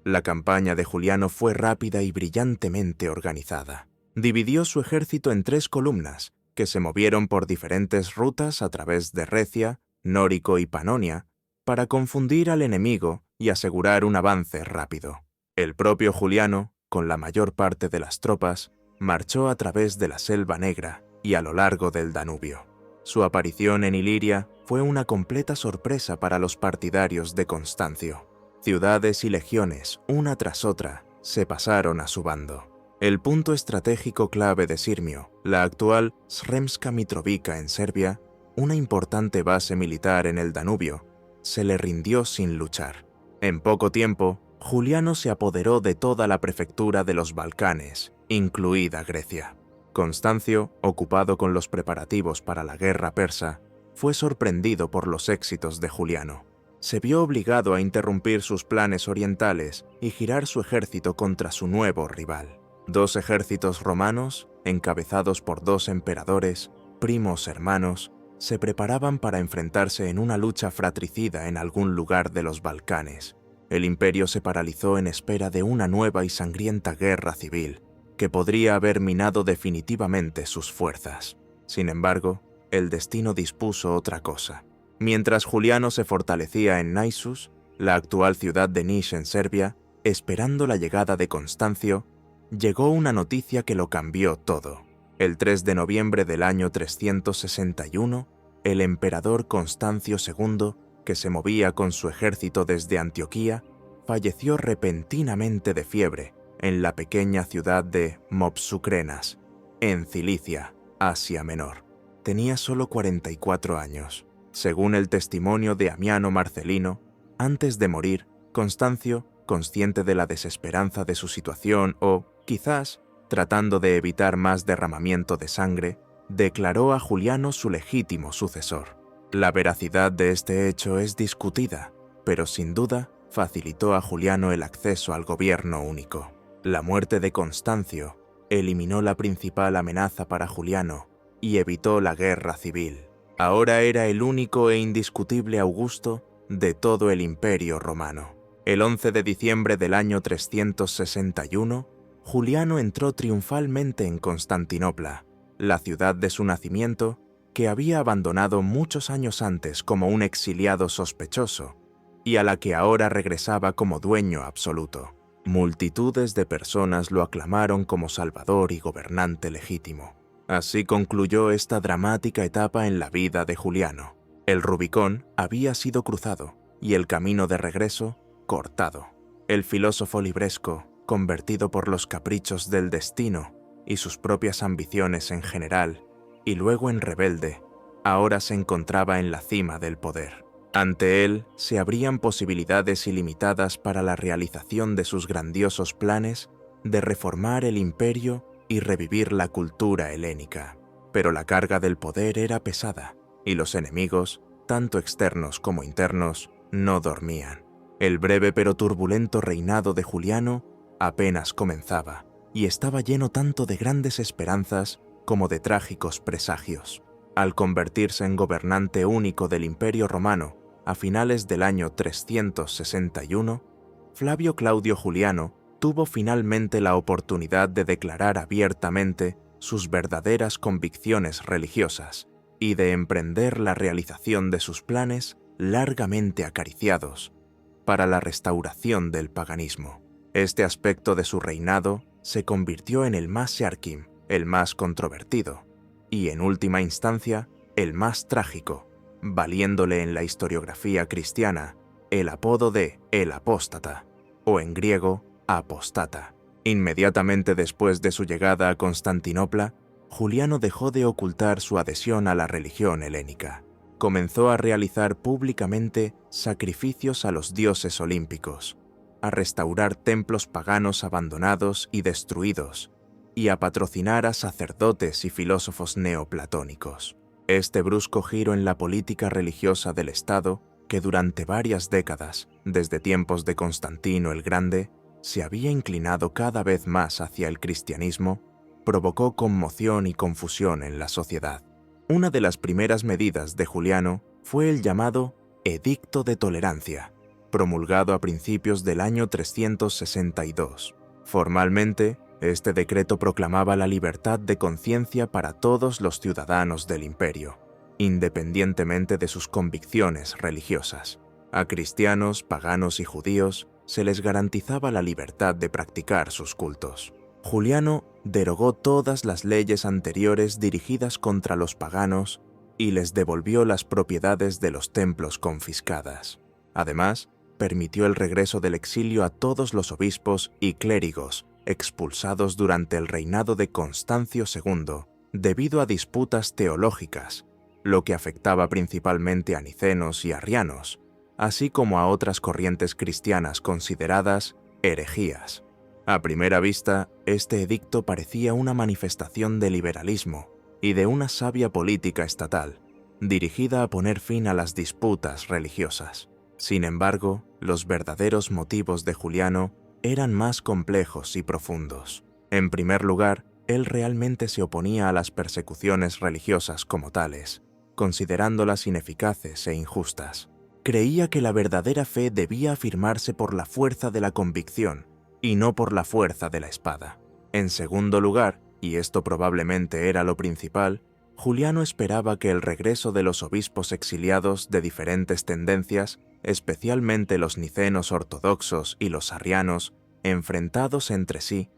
La campaña de Juliano fue rápida y brillantemente organizada. Dividió su ejército en 3 columnas, que se movieron por diferentes rutas a través de Recia, Nórico y Panonia, para confundir al enemigo y asegurar un avance rápido. El propio Juliano, con la mayor parte de las tropas, marchó a través de la Selva Negra y a lo largo del Danubio. Su aparición en Iliria fue una completa sorpresa para los partidarios de Constancio. Ciudades y legiones, una tras otra, se pasaron a su bando. El punto estratégico clave de Sirmio, la actual Sremska Mitrovica en Serbia, una importante base militar en el Danubio, se le rindió sin luchar. En poco tiempo, Juliano se apoderó de toda la prefectura de los Balcanes, incluida Grecia. Constancio, ocupado con los preparativos para la guerra persa, fue sorprendido por los éxitos de Juliano. Se vio obligado a interrumpir sus planes orientales y girar su ejército contra su nuevo rival. 2 ejércitos romanos, encabezados por 2 emperadores, primos hermanos, se preparaban para enfrentarse en una lucha fratricida en algún lugar de los Balcanes. El imperio se paralizó en espera de una nueva y sangrienta guerra civil, que podría haber minado definitivamente sus fuerzas. Sin embargo, el destino dispuso otra cosa. Mientras Juliano se fortalecía en Naissus, la actual ciudad de Niš en Serbia, esperando la llegada de Constancio, llegó una noticia que lo cambió todo. El 3 de noviembre del año 361, el emperador Constancio II, que se movía con su ejército desde Antioquía, falleció repentinamente de fiebre en la pequeña ciudad de Mopsukhrenas, en Cilicia, Asia Menor. Tenía solo 44 años. Según el testimonio de Amiano Marcelino, antes de morir, Constancio, consciente de la desesperanza de su situación o, quizás, tratando de evitar más derramamiento de sangre, declaró a Juliano su legítimo sucesor. La veracidad de este hecho es discutida, pero sin duda facilitó a Juliano el acceso al gobierno único. La muerte de Constancio eliminó la principal amenaza para Juliano y evitó la guerra civil. Ahora era el único e indiscutible Augusto de todo el Imperio Romano. El 11 de diciembre del año 361, Juliano entró triunfalmente en Constantinopla, la ciudad de su nacimiento, que había abandonado muchos años antes como un exiliado sospechoso y a la que ahora regresaba como dueño absoluto. Multitudes de personas lo aclamaron como salvador y gobernante legítimo. Así concluyó esta dramática etapa en la vida de Juliano. El Rubicón había sido cruzado y el camino de regreso cortado. El filósofo libresco, convertido por los caprichos del destino y sus propias ambiciones en general, y luego en rebelde, ahora se encontraba en la cima del poder. Ante él se abrían posibilidades ilimitadas para la realización de sus grandiosos planes de reformar el imperio y revivir la cultura helénica. Pero la carga del poder era pesada, y los enemigos, tanto externos como internos, no dormían. El breve pero turbulento reinado de Juliano apenas comenzaba, y estaba lleno tanto de grandes esperanzas como de trágicos presagios. Al convertirse en gobernante único del Imperio Romano a finales del año 361, Flavio Claudio Juliano tuvo finalmente la oportunidad de declarar abiertamente sus verdaderas convicciones religiosas y de emprender la realización de sus planes largamente acariciados para la restauración del paganismo. Este aspecto de su reinado se convirtió en el más sharkim, el más controvertido, y, en última instancia, el más trágico, valiéndole en la historiografía cristiana el apodo de el apóstata, o en griego, apostata. Inmediatamente después de su llegada a Constantinopla, Juliano dejó de ocultar su adhesión a la religión helénica. Comenzó a realizar públicamente sacrificios a los dioses olímpicos, a restaurar templos paganos abandonados y destruidos, y a patrocinar a sacerdotes y filósofos neoplatónicos. Este brusco giro en la política religiosa del Estado, que durante varias décadas, desde tiempos de Constantino el Grande, se había inclinado cada vez más hacia el cristianismo, provocó conmoción y confusión en la sociedad. Una de las primeras medidas de Juliano fue el llamado Edicto de Tolerancia, promulgado a principios del año 362. Formalmente, este decreto proclamaba la libertad de conciencia para todos los ciudadanos del imperio, independientemente de sus convicciones religiosas. A cristianos, paganos y judíos se les garantizaba la libertad de practicar sus cultos. Juliano derogó todas las leyes anteriores dirigidas contra los paganos y les devolvió las propiedades de los templos confiscadas. Además, permitió el regreso del exilio a todos los obispos y clérigos expulsados durante el reinado de Constancio II debido a disputas teológicas, lo que afectaba principalmente a nicenos y arrianos, así como a otras corrientes cristianas consideradas herejías. A primera vista, este edicto parecía una manifestación de liberalismo y de una sabia política estatal, dirigida a poner fin a las disputas religiosas. Sin embargo, los verdaderos motivos de Juliano eran más complejos y profundos. En primer lugar, él realmente se oponía a las persecuciones religiosas como tales, considerándolas ineficaces e injustas. Creía que la verdadera fe debía afirmarse por la fuerza de la convicción y no por la fuerza de la espada. En segundo lugar, y esto probablemente era lo principal, Juliano esperaba que el regreso de los obispos exiliados de diferentes tendencias, especialmente los nicenos ortodoxos y los arrianos, enfrentados entre sí,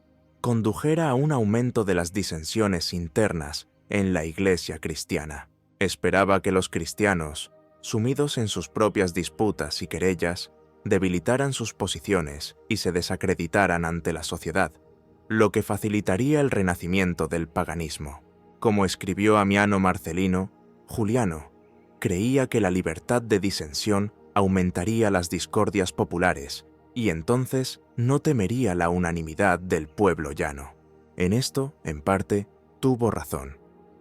condujera a un aumento de las disensiones internas en la Iglesia cristiana. Esperaba que los cristianos, sumidos en sus propias disputas y querellas, debilitaran sus posiciones y se desacreditaran ante la sociedad, lo que facilitaría el renacimiento del paganismo. Como escribió Amiano Marcelino, Juliano creía que la libertad de disensión aumentaría las discordias populares y entonces no temería la unanimidad del pueblo llano. En esto, en parte, tuvo razón.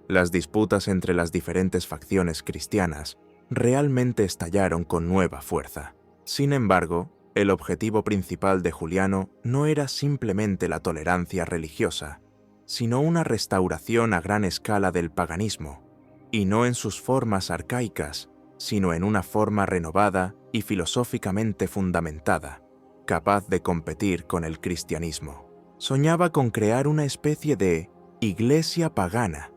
Las disputas entre las diferentes facciones cristianas realmente estallaron con nueva fuerza. Sin embargo, el objetivo principal de Juliano no era simplemente la tolerancia religiosa, sino una restauración a gran escala del paganismo, y no en sus formas arcaicas, sino en una forma renovada y filosóficamente fundamentada, capaz de competir con el cristianismo. Soñaba con crear una especie de iglesia pagana,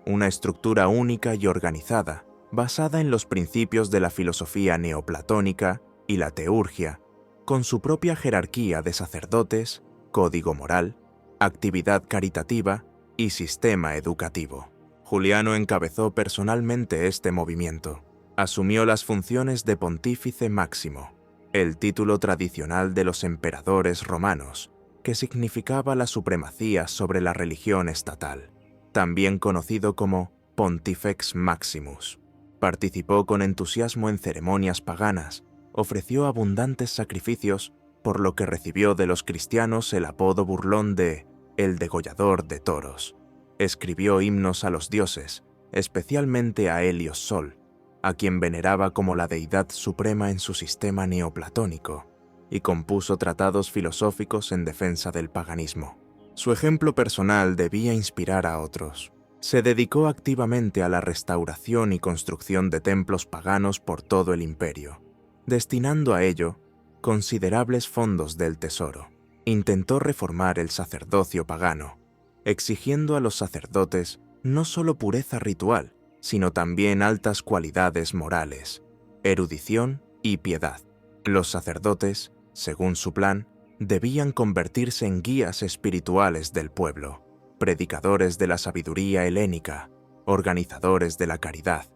una estructura única y organizada, basada en los principios de la filosofía neoplatónica y la teurgia, con su propia jerarquía de sacerdotes, código moral, actividad caritativa y sistema educativo. Juliano encabezó personalmente este movimiento. Asumió las funciones de pontífice máximo, el título tradicional de los emperadores romanos, que significaba la supremacía sobre la religión estatal, también conocido como Pontifex Maximus. Participó con entusiasmo en ceremonias paganas, ofreció abundantes sacrificios, por lo que recibió de los cristianos el apodo burlón de el degollador de toros. Escribió himnos a los dioses, especialmente a Helios Sol, a quien veneraba como la deidad suprema en su sistema neoplatónico, y compuso tratados filosóficos en defensa del paganismo. Su ejemplo personal debía inspirar a otros. Se dedicó activamente a la restauración y construcción de templos paganos por todo el imperio, destinando a ello considerables fondos del tesoro. Intentó reformar el sacerdocio pagano, exigiendo a los sacerdotes no solo pureza ritual, sino también altas cualidades morales, erudición y piedad. Los sacerdotes, según su plan, debían convertirse en guías espirituales del pueblo, predicadores de la sabiduría helénica, organizadores de la caridad,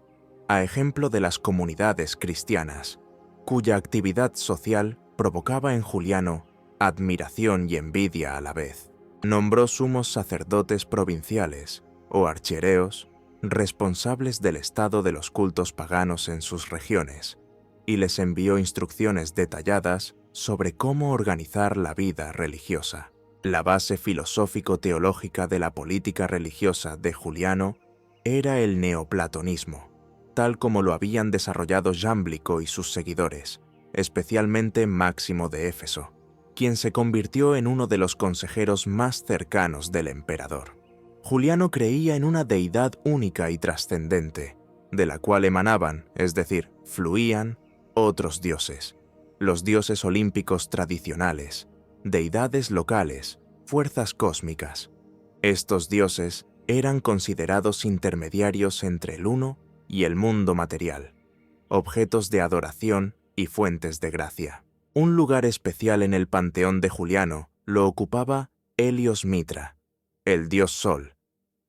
a ejemplo de las comunidades cristianas, cuya actividad social provocaba en Juliano admiración y envidia a la vez. Nombró sumos sacerdotes provinciales, o archiereos, responsables del estado de los cultos paganos en sus regiones, y les envió instrucciones detalladas sobre cómo organizar la vida religiosa. La base filosófico-teológica de la política religiosa de Juliano era el neoplatonismo, tal como lo habían desarrollado Jámblico y sus seguidores, especialmente Máximo de Éfeso, quien se convirtió en uno de los consejeros más cercanos del emperador. Juliano creía en una deidad única y trascendente, de la cual emanaban, es decir, fluían, otros dioses, los dioses olímpicos tradicionales, deidades locales, fuerzas cósmicas. Estos dioses eran considerados intermediarios entre el uno y el mundo material, objetos de adoración y fuentes de gracia. Un lugar especial en el panteón de Juliano lo ocupaba Helios Mitra, el dios Sol,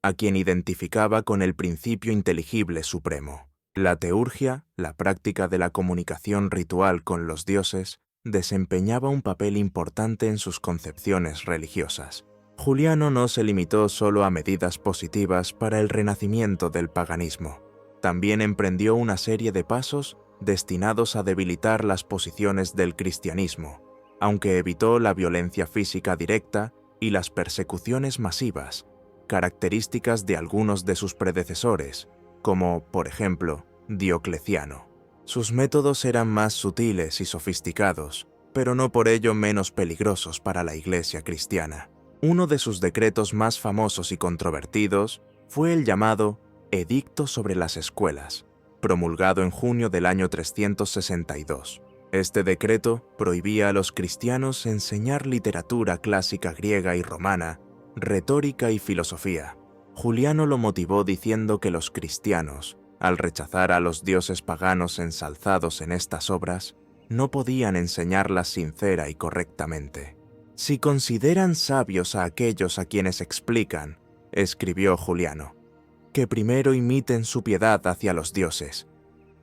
a quien identificaba con el principio inteligible supremo. La teurgia, la práctica de la comunicación ritual con los dioses, desempeñaba un papel importante en sus concepciones religiosas. Juliano no se limitó solo a medidas positivas para el renacimiento del paganismo. También emprendió una serie de pasos destinados a debilitar las posiciones del cristianismo, aunque evitó la violencia física directa y las persecuciones masivas, características de algunos de sus predecesores, como, por ejemplo, Diocleciano. Sus métodos eran más sutiles y sofisticados, pero no por ello menos peligrosos para la Iglesia cristiana. Uno de sus decretos más famosos y controvertidos fue el llamado Edicto sobre las Escuelas, promulgado en junio del año 362. Este decreto prohibía a los cristianos enseñar literatura clásica griega y romana, retórica y filosofía. Juliano lo motivó diciendo que los cristianos, al rechazar a los dioses paganos ensalzados en estas obras, no podían enseñarlas sincera y correctamente. Si consideran sabios a aquellos a quienes explican, escribió Juliano, que primero imiten su piedad hacia los dioses,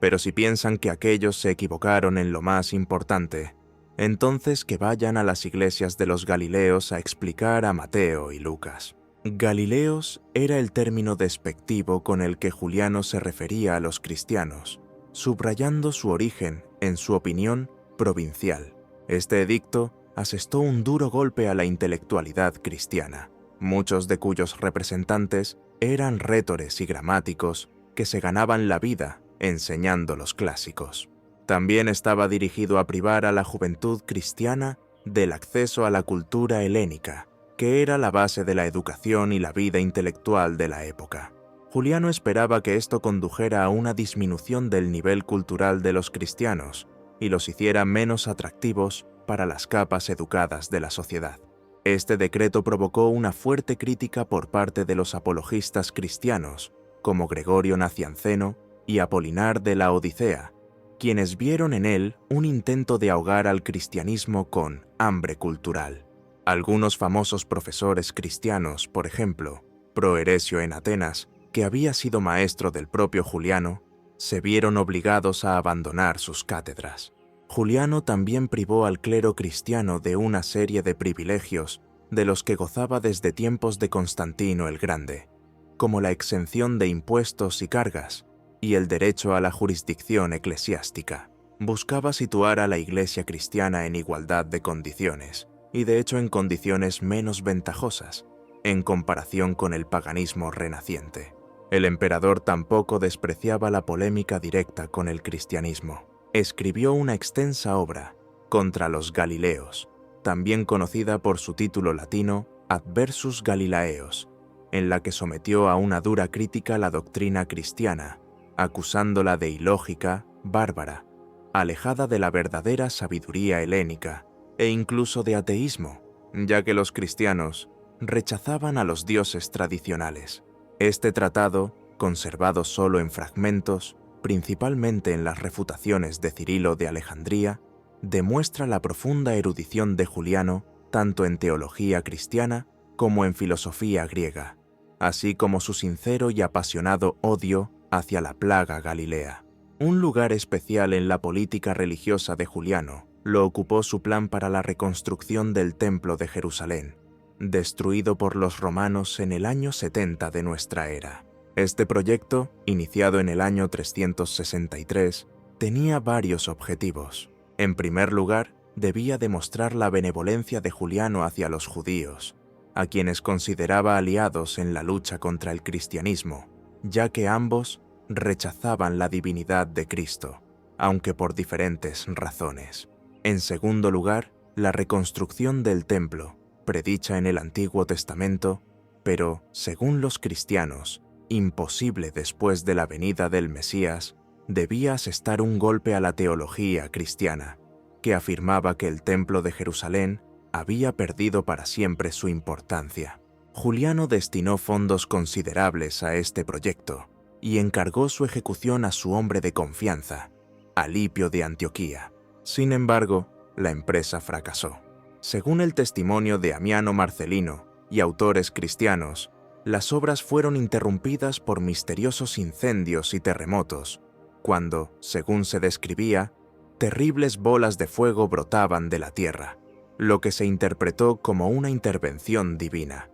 pero si piensan que aquellos se equivocaron en lo más importante, entonces que vayan a las iglesias de los Galileos a explicar a Mateo y Lucas. Galileos era el término despectivo con el que Juliano se refería a los cristianos, subrayando su origen, en su opinión, provincial. Este edicto asestó un duro golpe a la intelectualidad cristiana, muchos de cuyos representantes eran rhétores y gramáticos que se ganaban la vida enseñando los clásicos. También estaba dirigido a privar a la juventud cristiana del acceso a la cultura helénica, que era la base de la educación y la vida intelectual de la época. Juliano esperaba que esto condujera a una disminución del nivel cultural de los cristianos y los hiciera menos atractivos para las capas educadas de la sociedad. Este decreto provocó una fuerte crítica por parte de los apologistas cristianos, como Gregorio Nacianceno y Apolinar de la Odisea, quienes vieron en él un intento de ahogar al cristianismo con hambre cultural. Algunos famosos profesores cristianos, por ejemplo, Proeresio en Atenas, que había sido maestro del propio Juliano, se vieron obligados a abandonar sus cátedras. Juliano también privó al clero cristiano de una serie de privilegios de los que gozaba desde tiempos de Constantino el Grande, como la exención de impuestos y cargas y el derecho a la jurisdicción eclesiástica. Buscaba situar a la Iglesia cristiana en igualdad de condiciones, y de hecho en condiciones menos ventajosas, en comparación con el paganismo renaciente. El emperador tampoco despreciaba la polémica directa con el cristianismo. Escribió una extensa obra, Contra los Galileos, también conocida por su título latino Adversus Galilaeos, en la que sometió a una dura crítica la doctrina cristiana, acusándola de ilógica, bárbara, alejada de la verdadera sabiduría helénica, e incluso de ateísmo, ya que los cristianos rechazaban a los dioses tradicionales. Este tratado, conservado solo en fragmentos, principalmente en las refutaciones de Cirilo de Alejandría, demuestra la profunda erudición de Juliano tanto en teología cristiana como en filosofía griega. así como su sincero y apasionado odio hacia la plaga Galilea. Un lugar especial en la política religiosa de Juliano lo ocupó su plan para la reconstrucción del Templo de Jerusalén, destruido por los romanos en el año 70 de nuestra era. Este proyecto, iniciado en el año 363, tenía varios objetivos. En primer lugar, debía demostrar la benevolencia de Juliano hacia los judíos, a quienes consideraba aliados en la lucha contra el cristianismo, ya que ambos rechazaban la divinidad de Cristo, aunque por diferentes razones. En segundo lugar, la reconstrucción del templo, predicha en el Antiguo Testamento, pero, según los cristianos, imposible después de la venida del Mesías, debía asestar un golpe a la teología cristiana, que afirmaba que el Templo de Jerusalén había perdido para siempre su importancia. Juliano destinó fondos considerables a este proyecto y encargó su ejecución a su hombre de confianza, Alipio de Antioquía. Sin embargo, la empresa fracasó. Según el testimonio de Amiano Marcelino y autores cristianos, las obras fueron interrumpidas por misteriosos incendios y terremotos, cuando, según se describía, terribles bolas de fuego brotaban de la tierra, lo que se interpretó como una intervención divina.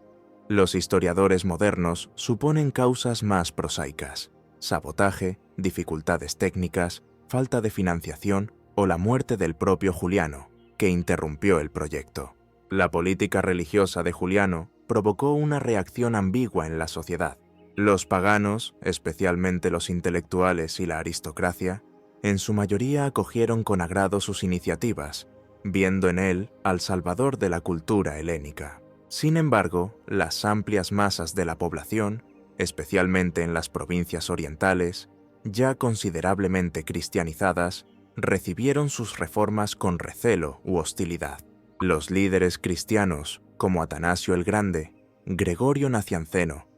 Los historiadores modernos suponen causas más prosaicas: sabotaje, dificultades técnicas, falta de financiación o la muerte del propio Juliano, que interrumpió el proyecto. La política religiosa de Juliano provocó una reacción ambigua en la sociedad. Los paganos, especialmente los intelectuales y la aristocracia, en su mayoría acogieron con agrado sus iniciativas, viendo en él al salvador de la cultura helénica. Sin embargo, las amplias masas de la población, especialmente en las provincias orientales, ya considerablemente cristianizadas, recibieron sus reformas con recelo u hostilidad. Los líderes cristianos, como Atanasio el Grande, Gregorio Nacianceno,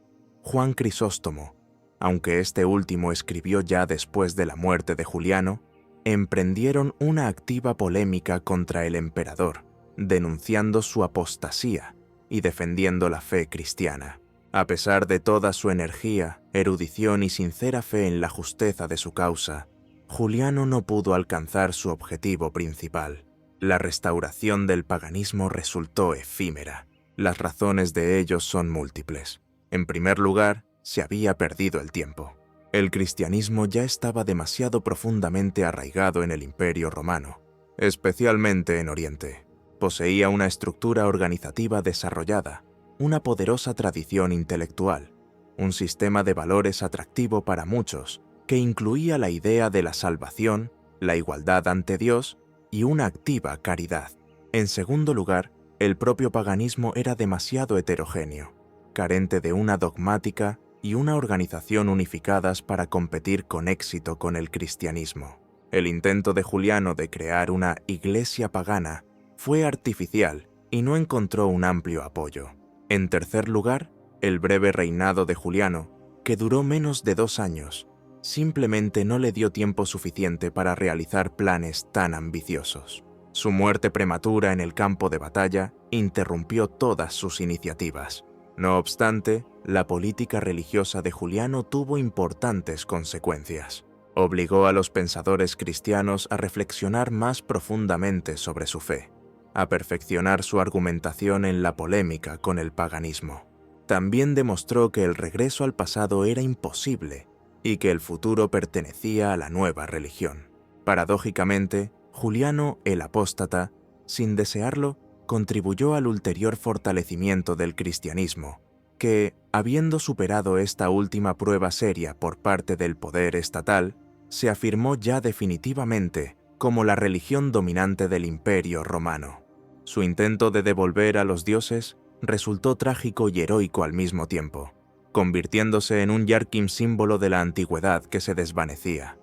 Juan Crisóstomo, aunque este último escribió ya después de la muerte de Juliano, emprendieron una activa polémica contra el emperador, denunciando su apostasía y defendiendo la fe cristiana. A pesar de toda su energía, erudición y sincera fe en la justeza de su causa, Juliano no pudo alcanzar su objetivo principal. La restauración del paganismo resultó efímera. Las razones de ello son múltiples. En primer lugar, se había perdido el tiempo. El cristianismo ya estaba demasiado profundamente arraigado en el Imperio Romano, especialmente en Oriente. Poseía una estructura organizativa desarrollada, una poderosa tradición intelectual, un sistema de valores atractivo para muchos, que incluía la idea de la salvación, la igualdad ante Dios y una activa caridad. En segundo lugar, el propio paganismo era demasiado heterogéneo, carente de una dogmática y una organización unificadas para competir con éxito con el cristianismo. El intento de Juliano de crear una iglesia pagana fue artificial y no encontró un amplio apoyo. En tercer lugar, el breve reinado de Juliano, que duró menos de 2 años, simplemente no le dio tiempo suficiente para realizar planes tan ambiciosos. Su muerte prematura en el campo de batalla interrumpió todas sus iniciativas. No obstante, la política religiosa de Juliano tuvo importantes consecuencias. Obligó a los pensadores cristianos a reflexionar más profundamente sobre su fe, a perfeccionar su argumentación en la polémica con el paganismo. También demostró que el regreso al pasado era imposible y que el futuro pertenecía a la nueva religión. Paradójicamente, Juliano el apóstata, sin desearlo, contribuyó al ulterior fortalecimiento del cristianismo, que, habiendo superado esta última prueba seria por parte del poder estatal, se afirmó ya definitivamente como la religión dominante del Imperio Romano. Su intento de devolver a los dioses resultó trágico y heroico al mismo tiempo, convirtiéndose en un Yarkim símbolo de la antigüedad que se desvanecía.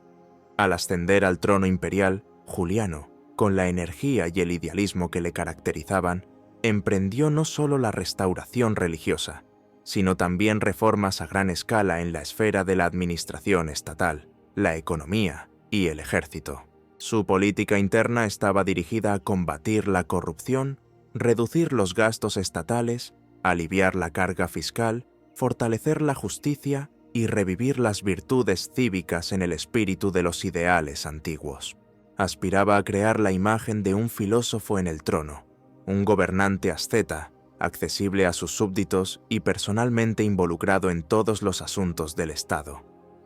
Al ascender al trono imperial, Juliano, con la energía y el idealismo que le caracterizaban, emprendió no solo la restauración religiosa, sino también reformas a gran escala en la esfera de la administración estatal, la economía y el ejército. Su política interna estaba dirigida a combatir la corrupción, reducir los gastos estatales, aliviar la carga fiscal fortalecer la justicia y revivir las virtudes cívicas en el espíritu de los ideales antiguos. Aspiraba a crear la imagen de un filósofo en el trono, un gobernante asceta, accesible a sus súbditos y personalmente involucrado en todos los asuntos del Estado.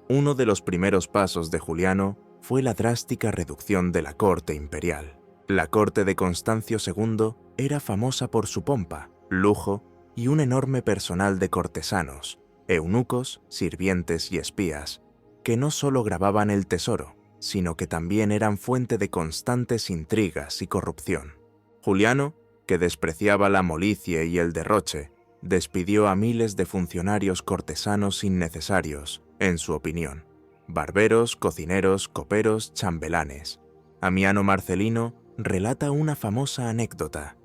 Uno de los primeros pasos de Juliano fue la drástica reducción de la corte imperial. La corte de Constancio II era famosa por su pompa, lujo y un enorme personal de cortesanos, eunucos, sirvientes y espías, que no solo grababan el tesoro, sino que también eran fuente de constantes intrigas y corrupción. Juliano, que despreciaba la molicie y el derroche, despidió a miles de funcionarios cortesanos innecesarios, en su opinión: barberos, cocineros, coperos, chambelanes. Amiano Marcelino relata una famosa anécdota.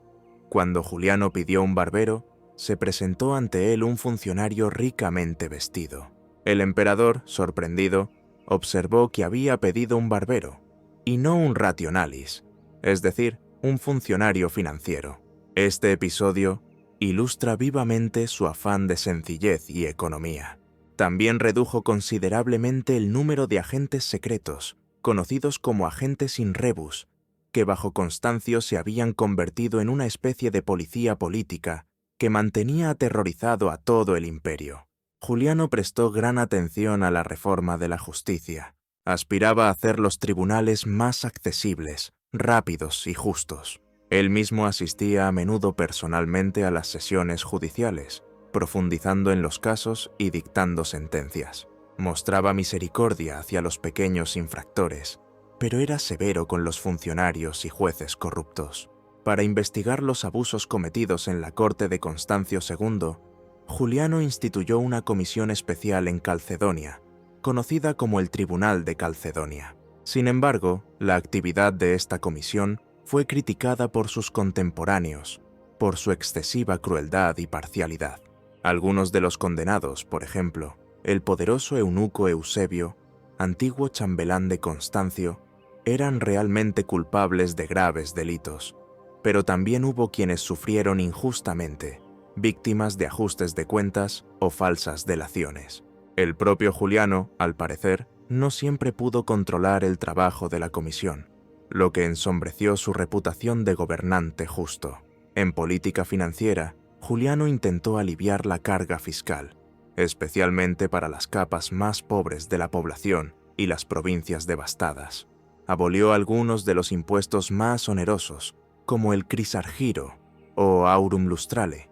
Cuando Juliano pidió un barbero, se presentó ante él un funcionario ricamente vestido. El emperador, sorprendido, observó que había pedido un barbero, y no un rationalis, es decir, un funcionario financiero. Este episodio ilustra vivamente su afán de sencillez y economía. También redujo considerablemente el número de agentes secretos, conocidos como agentes in rebus, que bajo Constancio se habían convertido en una especie de policía política que mantenía aterrorizado a todo el imperio. Juliano prestó gran atención a la reforma de la justicia. Aspiraba a hacer los tribunales más accesibles, rápidos y justos. Él mismo asistía a menudo personalmente a las sesiones judiciales, profundizando en los casos y dictando sentencias. Mostraba misericordia hacia los pequeños infractores, pero era severo con los funcionarios y jueces corruptos. Para investigar los abusos cometidos en la corte de Constancio II, Juliano instituyó una comisión especial en Calcedonia, conocida como el Tribunal de Calcedonia. Sin embargo, la actividad de esta comisión fue criticada por sus contemporáneos, por su excesiva crueldad y parcialidad. Algunos de los condenados, por ejemplo, el poderoso eunuco Eusebio, antiguo chambelán de Constancio, eran realmente culpables de graves delitos, pero también hubo quienes sufrieron injustamente, víctimas de ajustes de cuentas o falsas delaciones. El propio Juliano, al parecer, no siempre pudo controlar el trabajo de la comisión, lo que ensombreció su reputación de gobernante justo. En política financiera, Juliano intentó aliviar la carga fiscal, especialmente para las capas más pobres de la población y las provincias devastadas. Abolió algunos de los impuestos más onerosos, como el crisargiro o aurum lustrale,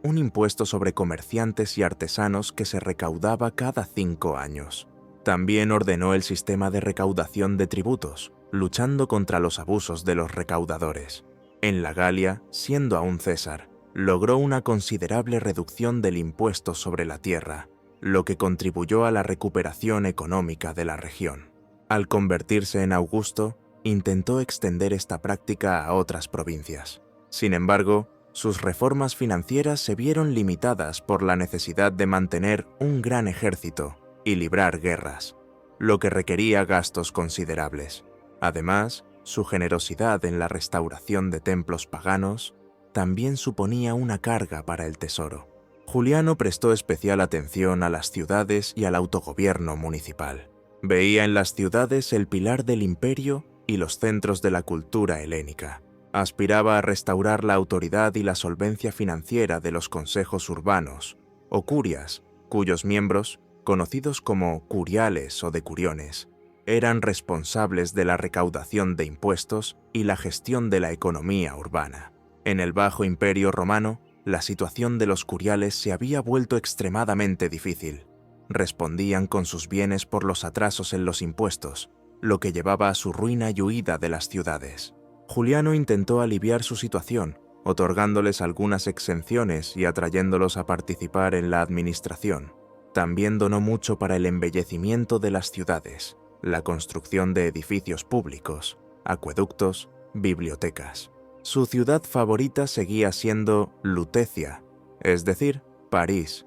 un impuesto sobre comerciantes y artesanos que se recaudaba cada 5 años. También ordenó el sistema de recaudación de tributos, luchando contra los abusos de los recaudadores. En la Galia, siendo aún César, logró una considerable reducción del impuesto sobre la tierra, lo que contribuyó a la recuperación económica de la región. Al convertirse en Augusto, intentó extender esta práctica a otras provincias. Sin embargo, sus reformas financieras se vieron limitadas por la necesidad de mantener un gran ejército y librar guerras, lo que requería gastos considerables. Además, su generosidad en la restauración de templos paganos también suponía una carga para el tesoro. Juliano prestó especial atención a las ciudades y al autogobierno municipal. Veía en las ciudades el pilar del imperio y los centros de la cultura helénica. Aspiraba a restaurar la autoridad y la solvencia financiera de los consejos urbanos, o curias, cuyos miembros, conocidos como curiales o decuriones, eran responsables de la recaudación de impuestos y la gestión de la economía urbana. En el Bajo Imperio Romano, la situación de los curiales se había vuelto extremadamente difícil. Respondían con sus bienes por los atrasos en los impuestos, lo que llevaba a su ruina y huida de las ciudades. Juliano intentó aliviar su situación, otorgándoles algunas exenciones y atrayéndolos a participar en la administración. También donó mucho para el embellecimiento de las ciudades, la construcción de edificios públicos, acueductos, bibliotecas. Su ciudad favorita seguía siendo Lutecia, es decir, París,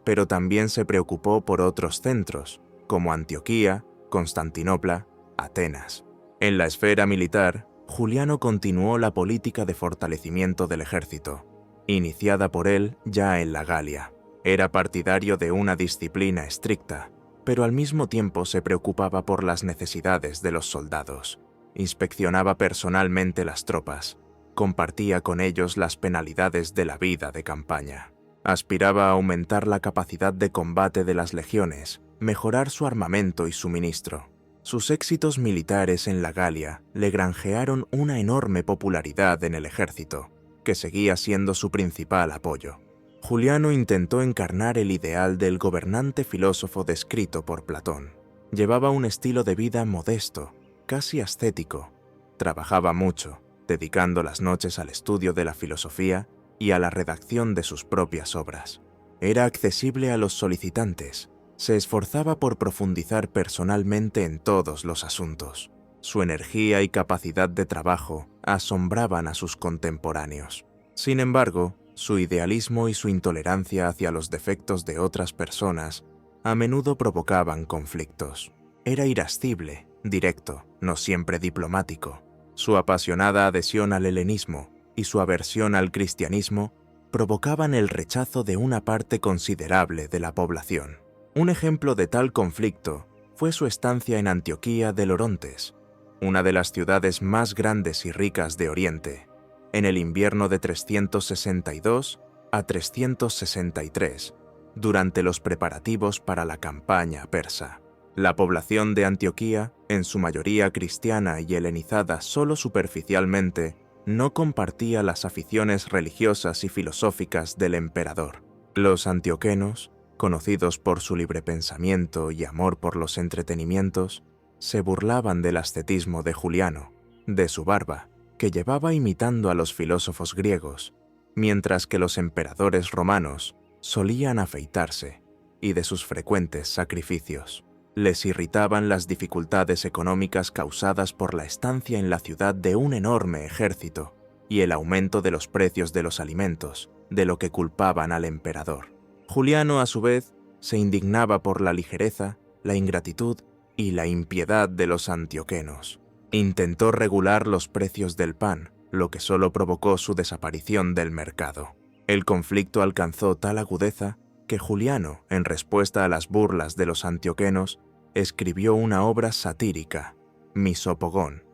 pero también se preocupó por otros centros, como Antioquía, Constantinopla, Atenas. En la esfera militar, Juliano continuó la política de fortalecimiento del ejército, iniciada por él ya en la Galia. Era partidario de una disciplina estricta, pero al mismo tiempo se preocupaba por las necesidades de los soldados. Inspeccionaba personalmente las tropas, compartía con ellos las penalidades de la vida de campaña. Aspiraba a aumentar la capacidad de combate de las legiones, mejorar su armamento y suministro. Sus éxitos militares en la Galia le granjearon una enorme popularidad en el ejército, que seguía siendo su principal apoyo. Juliano intentó encarnar el ideal del gobernante filósofo descrito por Platón. Llevaba un estilo de vida modesto, casi ascético. Trabajaba mucho, dedicando las noches al estudio de la filosofía y a la redacción de sus propias obras. Era accesible a los solicitantes. Se esforzaba por profundizar personalmente en todos los asuntos. Su energía y capacidad de trabajo asombraban a sus contemporáneos. Sin embargo, su idealismo y su intolerancia hacia los defectos de otras personas a menudo provocaban conflictos. Era irascible, directo, no siempre diplomático. Su apasionada adhesión al helenismo y su aversión al cristianismo provocaban el rechazo de una parte considerable de la población. Un ejemplo de tal conflicto fue su estancia en Antioquía del Orontes, una de las ciudades más grandes y ricas de Oriente, en el invierno de 362 a 363, durante los preparativos para la campaña persa. La población de Antioquía, en su mayoría cristiana y helenizada solo superficialmente, no compartía las aficiones religiosas y filosóficas del emperador. Los antioquenos, conocidos por su libre pensamiento y amor por los entretenimientos, se burlaban del ascetismo de Juliano, de su barba, que llevaba imitando a los filósofos griegos, mientras que los emperadores romanos solían afeitarse, y de sus frecuentes sacrificios. Les irritaban las dificultades económicas causadas por la estancia en la ciudad de un enorme ejército y el aumento de los precios de los alimentos, de lo que culpaban al emperador. Juliano, a su vez, se indignaba por la ligereza, la ingratitud y la impiedad de los antioquenos. Intentó regular los precios del pan, lo que solo provocó su desaparición del mercado. El conflicto alcanzó tal agudeza que Juliano, en respuesta a las burlas de los antioquenos, escribió una obra satírica, Misopogón,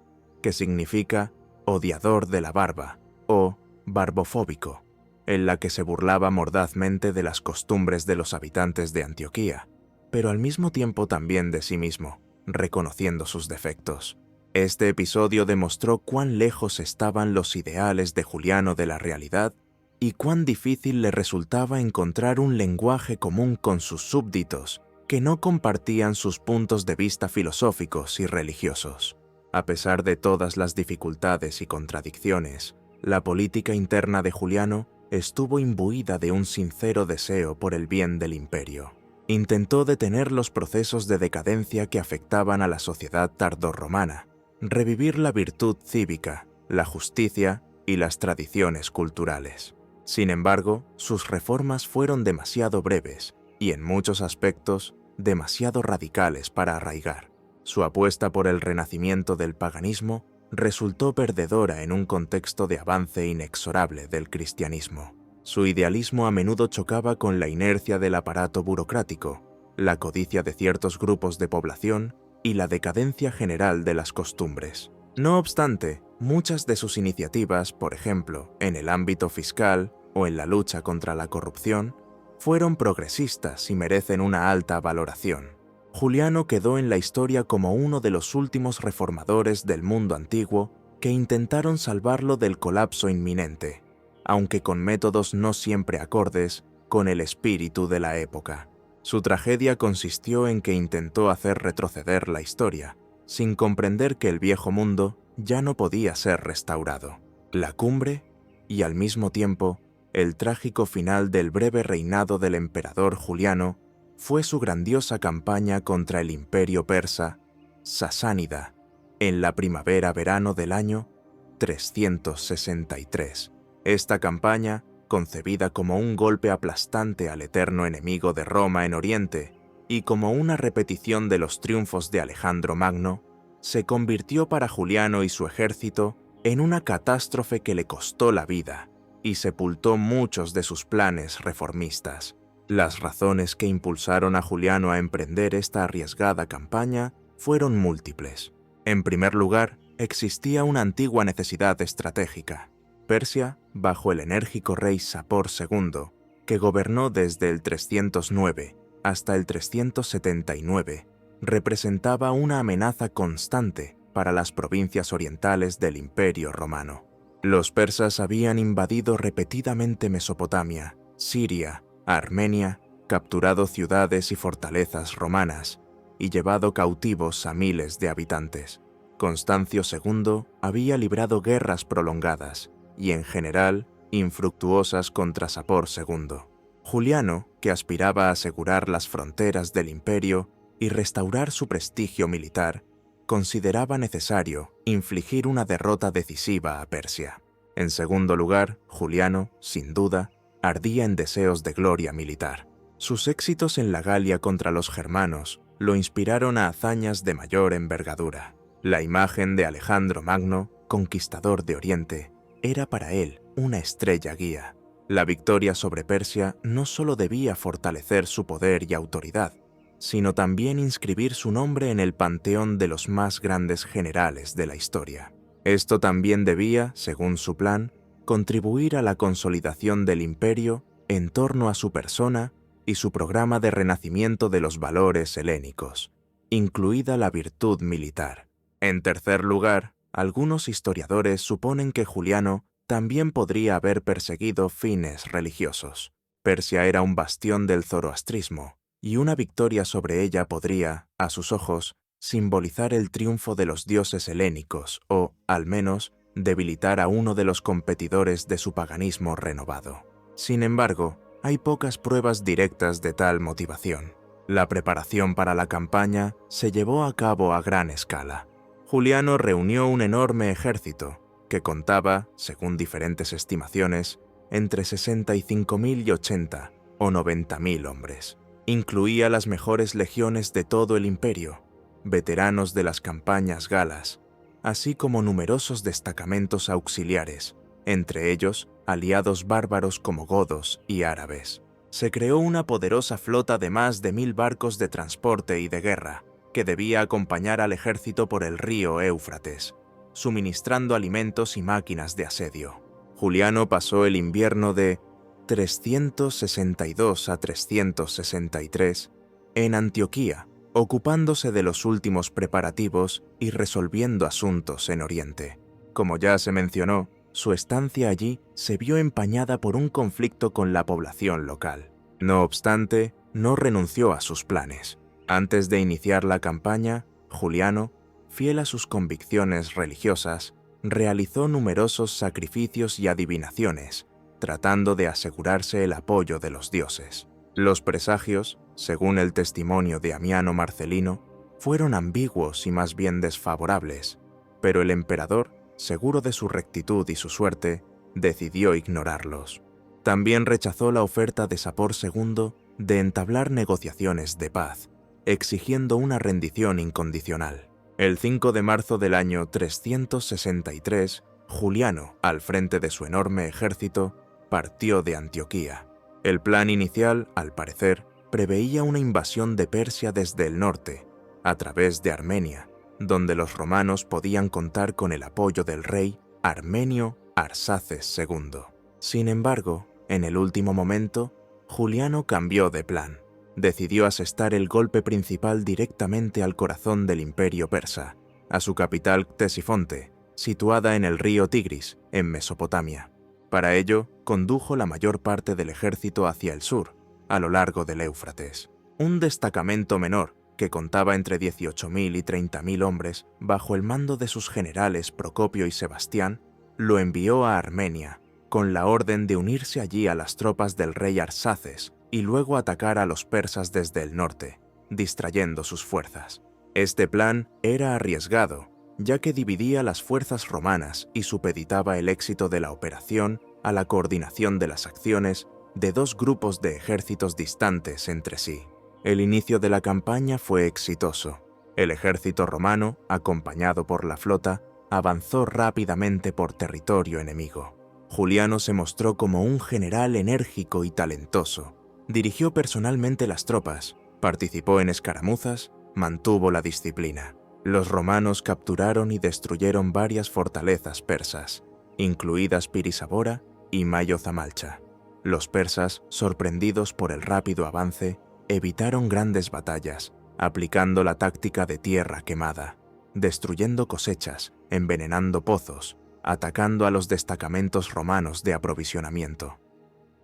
que significa odiador de la barba o barbofóbico, en la que se burlaba mordazmente de las costumbres de los habitantes de Antioquía, pero al mismo tiempo también de sí mismo, reconociendo sus defectos. Este episodio demostró cuán lejos estaban los ideales de Juliano de la realidad y cuán difícil le resultaba encontrar un lenguaje común con sus súbditos que no compartían sus puntos de vista filosóficos y religiosos. A pesar de todas las dificultades y contradicciones, la política interna de Juliano estuvo imbuida de un sincero deseo por el bien del imperio. Intentó detener los procesos de decadencia que afectaban a la sociedad tardorromana, revivir la virtud cívica, la justicia y las tradiciones culturales. Sin embargo, sus reformas fueron demasiado breves y, en muchos aspectos, demasiado radicales para arraigar. Su apuesta por el renacimiento del paganismo resultó perdedora en un contexto de avance inexorable del cristianismo. Su idealismo a menudo chocaba con la inercia del aparato burocrático, la codicia de ciertos grupos de población y la decadencia general de las costumbres. No obstante, muchas de sus iniciativas, por ejemplo, en el ámbito fiscal o en la lucha contra la corrupción, fueron progresistas y merecen una alta valoración. Juliano quedó en la historia como uno de los últimos reformadores del mundo antiguo que intentaron salvarlo del colapso inminente, aunque con métodos no siempre acordes con el espíritu de la época. Su tragedia consistió en que intentó hacer retroceder la historia, sin comprender que el viejo mundo ya no podía ser restaurado. La cumbre, y al mismo tiempo, el trágico final del breve reinado del emperador Juliano, fue su grandiosa campaña contra el imperio persa sasánida en la primavera-verano del año 363. Esta campaña, concebida como un golpe aplastante al eterno enemigo de Roma en Oriente y como una repetición de los triunfos de Alejandro Magno, se convirtió para Juliano y su ejército en una catástrofe que le costó la vida y sepultó muchos de sus planes reformistas. Las razones que impulsaron a Juliano a emprender esta arriesgada campaña fueron múltiples. En primer lugar, existía una antigua necesidad estratégica. Persia, bajo el enérgico rey Sapor II, que gobernó desde el 309 hasta el 379, representaba una amenaza constante para las provincias orientales del Imperio Romano. Los persas habían invadido repetidamente Mesopotamia, Siria, Armenia, capturado ciudades y fortalezas romanas y llevado cautivos a miles de habitantes. Constancio II había librado guerras prolongadas y, en general, infructuosas contra Sapor II. Juliano, que aspiraba a asegurar las fronteras del imperio y restaurar su prestigio militar, consideraba necesario infligir una derrota decisiva a Persia. En segundo lugar, Juliano, sin duda, ardía en deseos de gloria militar. Sus éxitos en la Galia contra los germanos lo inspiraron a hazañas de mayor envergadura. La imagen de Alejandro Magno, conquistador de Oriente, era para él una estrella guía. La victoria sobre Persia no solo debía fortalecer su poder y autoridad, sino también inscribir su nombre en el panteón de los más grandes generales de la historia. Esto también debía, según su plan, contribuir a la consolidación del imperio en torno a su persona y su programa de renacimiento de los valores helénicos, incluida la virtud militar. En tercer lugar, algunos historiadores suponen que Juliano también podría haber perseguido fines religiosos. Persia era un bastión del zoroastrismo, y una victoria sobre ella podría, a sus ojos, simbolizar el triunfo de los dioses helénicos o, al menos, debilitar a uno de los competidores de su paganismo renovado. Sin embargo, hay pocas pruebas directas de tal motivación. La preparación para la campaña se llevó a cabo a gran escala. Juliano reunió un enorme ejército, que contaba, según diferentes estimaciones, entre 65.000 y 80 o 90.000 hombres. Incluía las mejores legiones de todo el imperio, veteranos de las campañas galas, así como numerosos destacamentos auxiliares, entre ellos aliados bárbaros como godos y árabes. Se creó una poderosa flota de más de 1.000 barcos de transporte y de guerra, que debía acompañar al ejército por el río Éufrates, suministrando alimentos y máquinas de asedio. Juliano pasó el invierno de 362 a 363 en Antioquía, ocupándose de los últimos preparativos y resolviendo asuntos en Oriente. Como ya se mencionó, su estancia allí se vio empañada por un conflicto con la población local. No obstante, no renunció a sus planes. Antes de iniciar la campaña, Juliano, fiel a sus convicciones religiosas, realizó numerosos sacrificios y adivinaciones, tratando de asegurarse el apoyo de los dioses. Los presagios, según el testimonio de Amiano Marcelino, fueron ambiguos y más bien desfavorables, pero el emperador, seguro de su rectitud y su suerte, decidió ignorarlos. También rechazó la oferta de Sapor II de entablar negociaciones de paz, exigiendo una rendición incondicional. El 5 de marzo del año 363, Juliano, al frente de su enorme ejército, partió de Antioquía. El plan inicial, al parecer, preveía una invasión de Persia desde el norte, a través de Armenia, donde los romanos podían contar con el apoyo del rey armenio Arsaces II. Sin embargo, en el último momento, Juliano cambió de plan. Decidió asestar el golpe principal directamente al corazón del imperio persa, a su capital Ctesifonte, situada en el río Tigris, en Mesopotamia. Para ello, condujo la mayor parte del ejército hacia el sur, a lo largo del Éufrates. Un destacamento menor, que contaba entre 18.000 y 30.000 hombres, bajo el mando de sus generales Procopio y Sebastián, lo envió a Armenia, con la orden de unirse allí a las tropas del rey Arsaces y luego atacar a los persas desde el norte, distrayendo sus fuerzas. Este plan era arriesgado, ya que dividía las fuerzas romanas y supeditaba el éxito de la operación a la coordinación de las acciones de dos grupos de ejércitos distantes entre sí. El inicio de la campaña fue exitoso. El ejército romano, acompañado por la flota, avanzó rápidamente por territorio enemigo. Juliano se mostró como un general enérgico y talentoso, Dirigió personalmente las tropas, participó en escaramuzas, mantuvo la disciplina. Los romanos capturaron y destruyeron varias fortalezas persas, incluidas Pirisabora y Mayo Zamalcha. Los persas, sorprendidos por el rápido avance, evitaron grandes batallas, aplicando la táctica de tierra quemada, destruyendo cosechas, envenenando pozos, atacando a los destacamentos romanos de aprovisionamiento.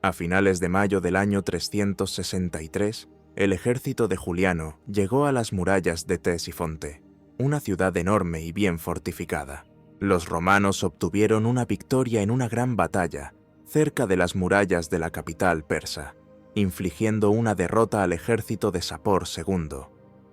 A finales de mayo del año 363, el ejército de Juliano llegó a las murallas de Ctesifonte, una ciudad enorme y bien fortificada. Los romanos obtuvieron una victoria en una gran batalla cerca de las murallas de la capital persa, infligiendo una derrota al ejército de Sapor II,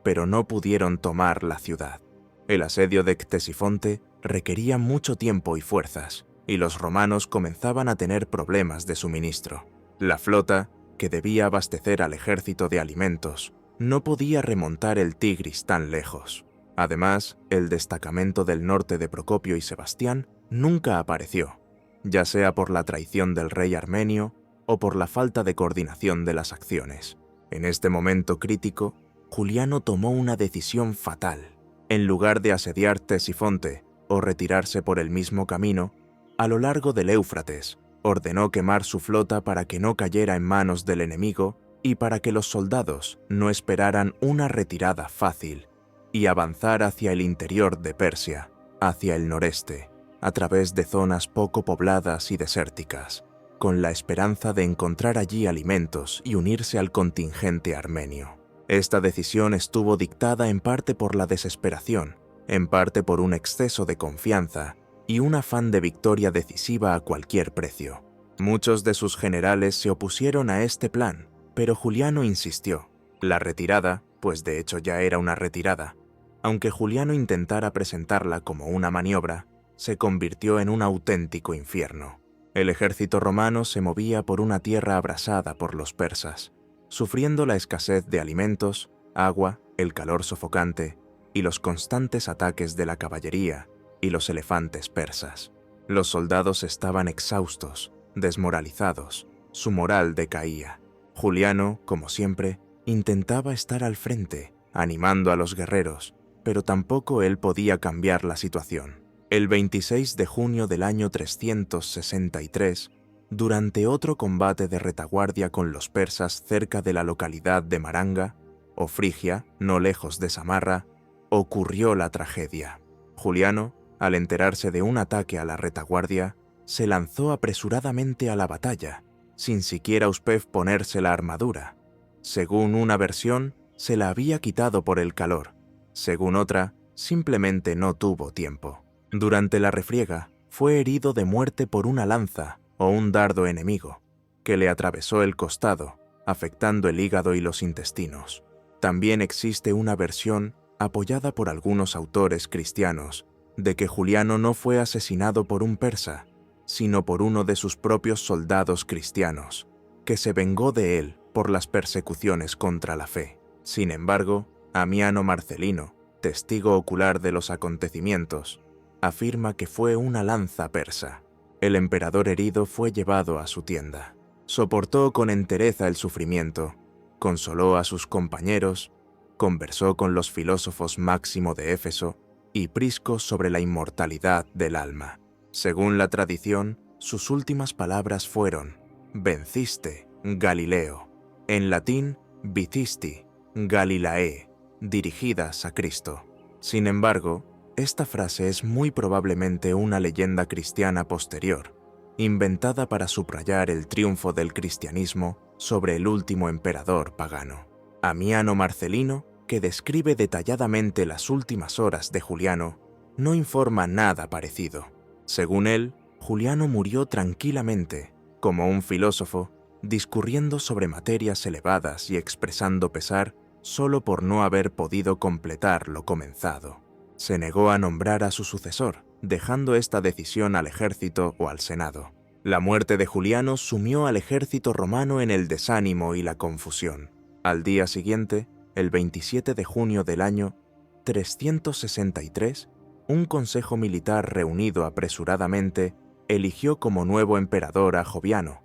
pero no pudieron tomar la ciudad. El asedio de Ctesifonte requería mucho tiempo y fuerzas, y los romanos comenzaban a tener problemas de suministro. La flota, que debía abastecer al ejército de alimentos, no podía remontar el Tigris tan lejos. Además, el destacamento del norte de Procopio y Sebastián nunca apareció, ya sea por la traición del rey armenio o por la falta de coordinación de las acciones. En este momento crítico, Juliano tomó una decisión fatal. En lugar de asediar Ctesifonte o retirarse por el mismo camino, a lo largo del Éufrates, ordenó quemar su flota para que no cayera en manos del enemigo y para que los soldados no esperaran una retirada fácil y avanzar hacia el interior de Persia, hacia el noreste, a través de zonas poco pobladas y desérticas, con la esperanza de encontrar allí alimentos y unirse al contingente armenio. Esta decisión estuvo dictada en parte por la desesperación, en parte por un exceso de confianza y un afán de victoria decisiva a cualquier precio. Muchos de sus generales se opusieron a este plan, pero Juliano insistió. La retirada, pues de hecho ya era una retirada, aunque Juliano intentara presentarla como una maniobra, se convirtió en un auténtico infierno. El ejército romano se movía por una tierra abrasada por los persas, sufriendo la escasez de alimentos, agua, el calor sofocante y los constantes ataques de la caballería y los elefantes persas. Los soldados estaban exhaustos, desmoralizados, su moral decaía. Juliano, como siempre, intentaba estar al frente, animando a los guerreros, pero tampoco él podía cambiar la situación. El 26 de junio del año 363, durante otro combate de retaguardia con los persas cerca de la localidad de Maranga, o Frigia, no lejos de Samarra, ocurrió la tragedia. Juliano, al enterarse de un ataque a la retaguardia, se lanzó apresuradamente a la batalla, sin siquiera ponerse la armadura. Según una versión, se la había quitado por el calor. Según otra, simplemente no tuvo tiempo. Durante la refriega, fue herido de muerte por una lanza o un dardo enemigo, que le atravesó el costado, afectando el hígado y los intestinos. También existe una versión, apoyada por algunos autores cristianos, de que Juliano no fue asesinado por un persa, sino por uno de sus propios soldados cristianos, que se vengó de él por las persecuciones contra la fe. Sin embargo, Amiano Marcelino, testigo ocular de los acontecimientos, afirma que fue una lanza persa. El emperador herido fue llevado a su tienda. Soportó con entereza el sufrimiento, consoló a sus compañeros, conversó con los filósofos Máximo de Éfeso y Prisco sobre la inmortalidad del alma. Según la tradición, sus últimas palabras fueron: «Venciste, Galileo», en latín «Vicisti, Galilae», dirigidas a Cristo. Sin embargo, esta frase es muy probablemente una leyenda cristiana posterior, inventada para subrayar el triunfo del cristianismo sobre el último emperador pagano. Amiano Marcelino, que describe detalladamente las últimas horas de Juliano, no informa nada parecido. Según él, Juliano murió tranquilamente, como un filósofo, discurriendo sobre materias elevadas y expresando pesar solo por no haber podido completar lo comenzado. Se negó a nombrar a su sucesor, dejando esta decisión al ejército o al Senado. La muerte de Juliano sumió al ejército romano en el desánimo y la confusión. Al día siguiente, el 27 de junio del año 363, un consejo militar reunido apresuradamente eligió como nuevo emperador a Joviano,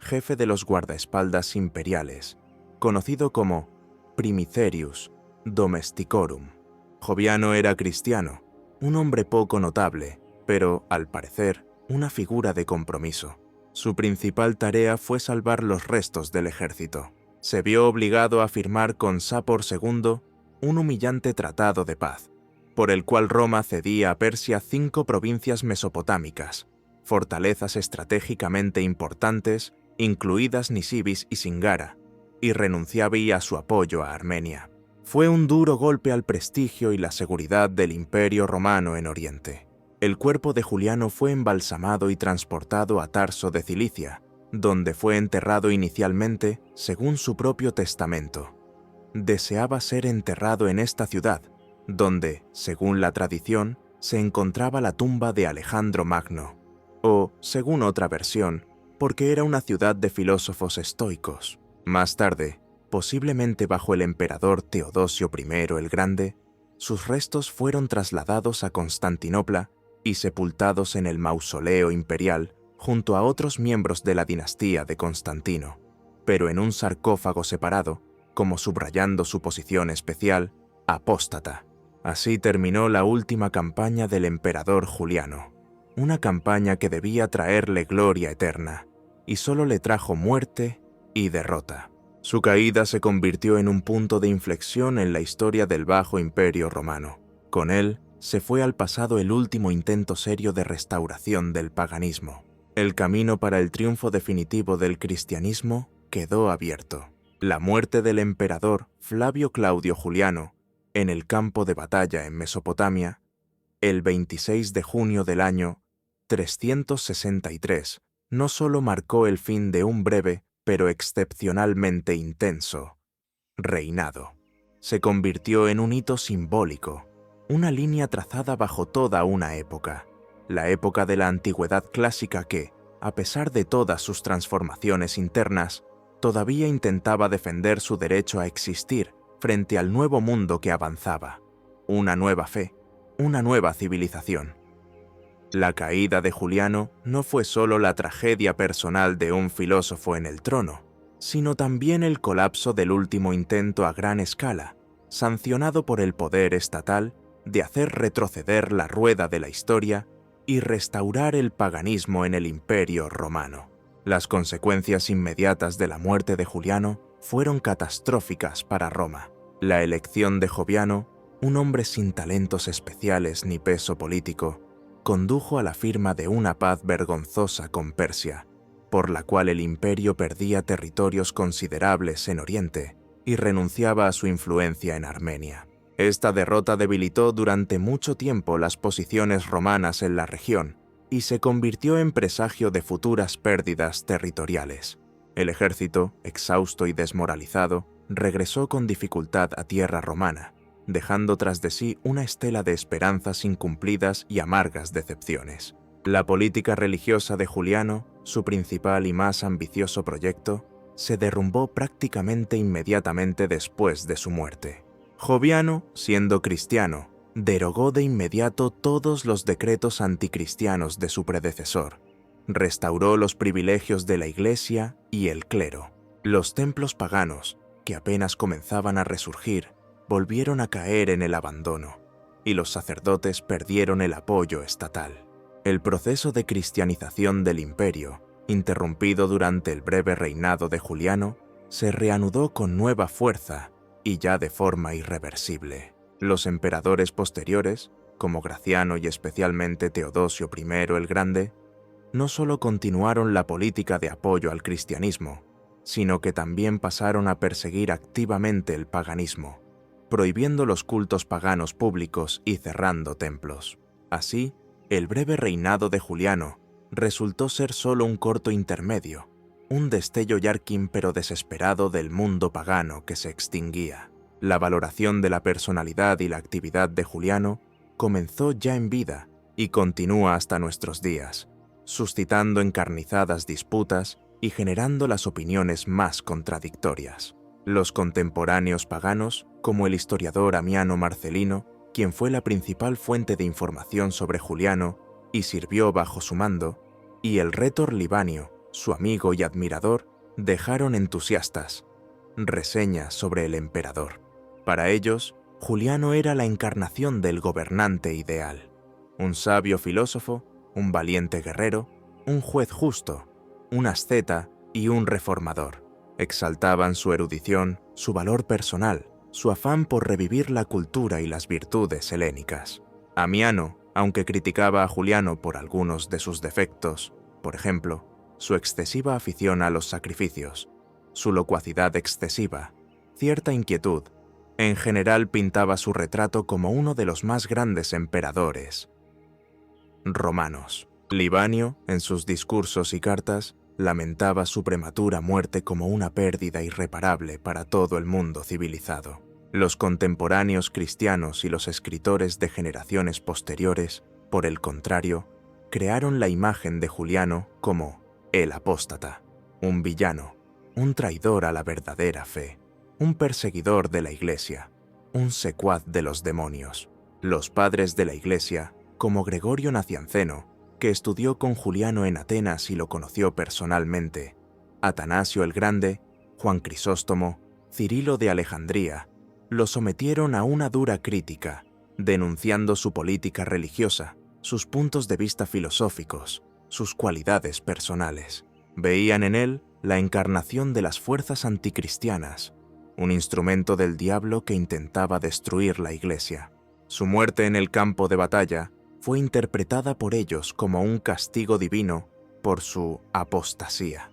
jefe de los guardaespaldas imperiales, conocido como Primicerius Domesticorum. Joviano era cristiano, un hombre poco notable, pero, al parecer, una figura de compromiso. Su principal tarea fue salvar los restos del ejército. Se vio obligado a firmar con Sapor II un humillante tratado de paz, por el cual Roma cedía a Persia 5 provincias mesopotámicas, fortalezas estratégicamente importantes, incluidas Nisibis y Singara, y renunciaba a su apoyo a Armenia. Fue un duro golpe al prestigio y la seguridad del Imperio Romano en Oriente. El cuerpo de Juliano fue embalsamado y transportado a Tarso de Cilicia, donde fue enterrado inicialmente según su propio testamento. Deseaba ser enterrado en esta ciudad, donde, según la tradición, se encontraba la tumba de Alejandro Magno, o, según otra versión, porque era una ciudad de filósofos estoicos. Más tarde, posiblemente bajo el emperador Teodosio I el Grande, sus restos fueron trasladados a Constantinopla y sepultados en el mausoleo imperial junto a otros miembros de la dinastía de Constantino, pero en un sarcófago separado, como subrayando su posición especial, apóstata. Así terminó la última campaña del emperador Juliano, una campaña que debía traerle gloria eterna, y solo le trajo muerte y derrota. Su caída se convirtió en un punto de inflexión en la historia del Bajo Imperio Romano. Con él, se fue al pasado el último intento serio de restauración del paganismo. El camino para el triunfo definitivo del cristianismo quedó abierto. La muerte del emperador Flavio Claudio Juliano en el campo de batalla en Mesopotamia, el 26 de junio del año 363, no solo marcó el fin de un breve, pero excepcionalmente intenso reinado. Se convirtió en un hito simbólico, una línea trazada bajo toda una época, la época de la antigüedad clásica que, a pesar de todas sus transformaciones internas, todavía intentaba defender su derecho a existir frente al nuevo mundo que avanzaba, una nueva fe, una nueva civilización. La caída de Juliano no fue solo la tragedia personal de un filósofo en el trono, sino también el colapso del último intento a gran escala, sancionado por el poder estatal, de hacer retroceder la rueda de la historia y restaurar el paganismo en el Imperio Romano. Las consecuencias inmediatas de la muerte de Juliano fueron catastróficas para Roma. La elección de Joviano, un hombre sin talentos especiales ni peso político, condujo a la firma de una paz vergonzosa con Persia, por la cual el imperio perdía territorios considerables en Oriente y renunciaba a su influencia en Armenia. Esta derrota debilitó durante mucho tiempo las posiciones romanas en la región y se convirtió en presagio de futuras pérdidas territoriales. El ejército, exhausto y desmoralizado, regresó con dificultad a tierra romana, dejando tras de sí una estela de esperanzas incumplidas y amargas decepciones. La política religiosa de Juliano, su principal y más ambicioso proyecto, se derrumbó prácticamente inmediatamente después de su muerte. Joviano, siendo cristiano, derogó de inmediato todos los decretos anticristianos de su predecesor, restauró los privilegios de la Iglesia y el clero. Los templos paganos, que apenas comenzaban a resurgir, volvieron a caer en el abandono, y los sacerdotes perdieron el apoyo estatal. El proceso de cristianización del imperio, interrumpido durante el breve reinado de Juliano, se reanudó con nueva fuerza y ya de forma irreversible. Los emperadores posteriores, como Graciano y especialmente Teodosio I el Grande, no solo continuaron la política de apoyo al cristianismo, sino que también pasaron a perseguir activamente el paganismo, prohibiendo los cultos paganos públicos y cerrando templos. Así, el breve reinado de Juliano resultó ser solo un corto intermedio, un destello yarquín pero desesperado del mundo pagano que se extinguía. La valoración de la personalidad y la actividad de Juliano comenzó ya en vida y continúa hasta nuestros días, suscitando encarnizadas disputas y generando las opiniones más contradictorias. Los contemporáneos paganos, como el historiador Amiano Marcelino, quien fue la principal fuente de información sobre Juliano y sirvió bajo su mando, y el rétor Libanio, su amigo y admirador, dejaron entusiastas reseñas sobre el emperador. Para ellos, Juliano era la encarnación del gobernante ideal, un sabio filósofo, un valiente guerrero, un juez justo, un asceta y un reformador. Exaltaban su erudición, su valor personal, su afán por revivir la cultura y las virtudes helénicas. Amiano, aunque criticaba a Juliano por algunos de sus defectos, por ejemplo, su excesiva afición a los sacrificios, su locuacidad excesiva, cierta inquietud, en general pintaba su retrato como uno de los más grandes emperadores romanos. Libanio, en sus discursos y cartas, lamentaba su prematura muerte como una pérdida irreparable para todo el mundo civilizado. Los contemporáneos cristianos y los escritores de generaciones posteriores, por el contrario, crearon la imagen de Juliano como el apóstata, un villano, un traidor a la verdadera fe, un perseguidor de la Iglesia, un secuaz de los demonios. Los padres de la Iglesia, como Gregorio Nacianceno, que estudió con Juliano en Atenas y lo conoció personalmente, Atanasio el Grande, Juan Crisóstomo, Cirilo de Alejandría, lo sometieron a una dura crítica, denunciando su política religiosa, sus puntos de vista filosóficos, sus cualidades personales. Veían en él la encarnación de las fuerzas anticristianas, un instrumento del diablo que intentaba destruir la Iglesia. Su muerte en el campo de batalla fue interpretada por ellos como un castigo divino por su apostasía.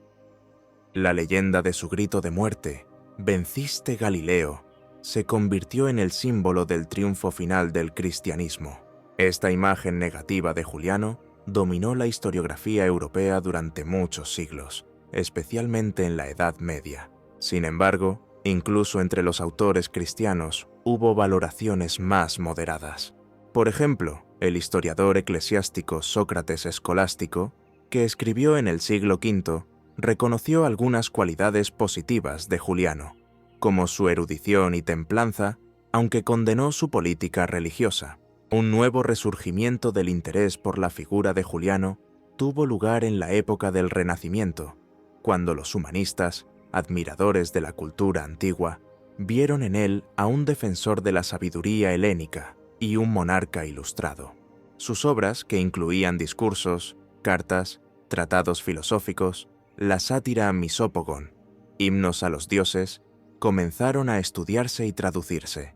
La leyenda de su grito de muerte, «Venciste Galileo», se convirtió en el símbolo del triunfo final del cristianismo. Esta imagen negativa de Juliano dominó la historiografía europea durante muchos siglos, especialmente en la Edad Media. Sin embargo, incluso entre los autores cristianos hubo valoraciones más moderadas. Por ejemplo, el historiador eclesiástico Sócrates Escolástico, que escribió en el siglo V, reconoció algunas cualidades positivas de Juliano, como su erudición y templanza, aunque condenó su política religiosa. Un nuevo resurgimiento del interés por la figura de Juliano tuvo lugar en la época del Renacimiento, cuando los humanistas, admiradores de la cultura antigua, vieron en él a un defensor de la sabiduría helénica y un monarca ilustrado. Sus obras, que incluían discursos, cartas, tratados filosóficos, la sátira Misópogón, himnos a los dioses, comenzaron a estudiarse y traducirse.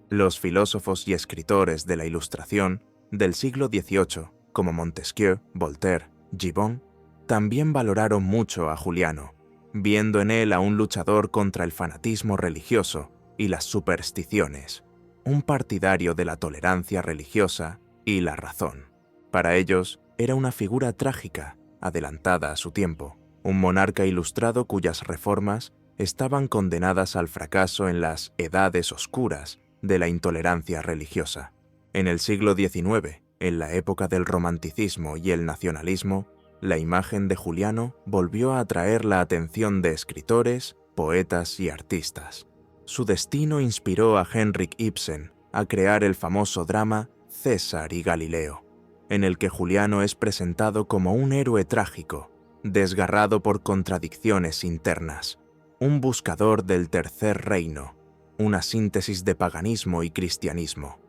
Los filósofos y escritores de la Ilustración del siglo XVIII, como Montesquieu, Voltaire, Gibbon, también valoraron mucho a Juliano, viendo en él a un luchador contra el fanatismo religioso y las supersticiones, un partidario de la tolerancia religiosa y la razón. Para ellos, era una figura trágica, adelantada a su tiempo, un monarca ilustrado cuyas reformas estaban condenadas al fracaso en las edades oscuras de la intolerancia religiosa. En el siglo XIX, en la época del romanticismo y el nacionalismo, la imagen de Juliano volvió a atraer la atención de escritores, poetas y artistas. Su destino inspiró a Henrik Ibsen a crear el famoso drama César y Galileo, en el que Juliano es presentado como un héroe trágico, desgarrado por contradicciones internas, un buscador del tercer reino, una síntesis de paganismo y cristianismo.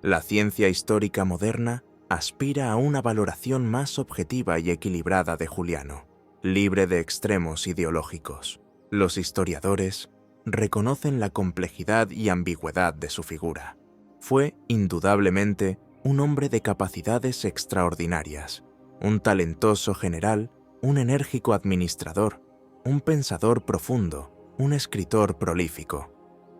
La ciencia histórica moderna aspira a una valoración más objetiva y equilibrada de Juliano, libre de extremos ideológicos. Los historiadores reconocen la complejidad y ambigüedad de su figura. Fue, indudablemente, un hombre de capacidades extraordinarias, un talentoso general, un enérgico administrador, un pensador profundo, un escritor prolífico.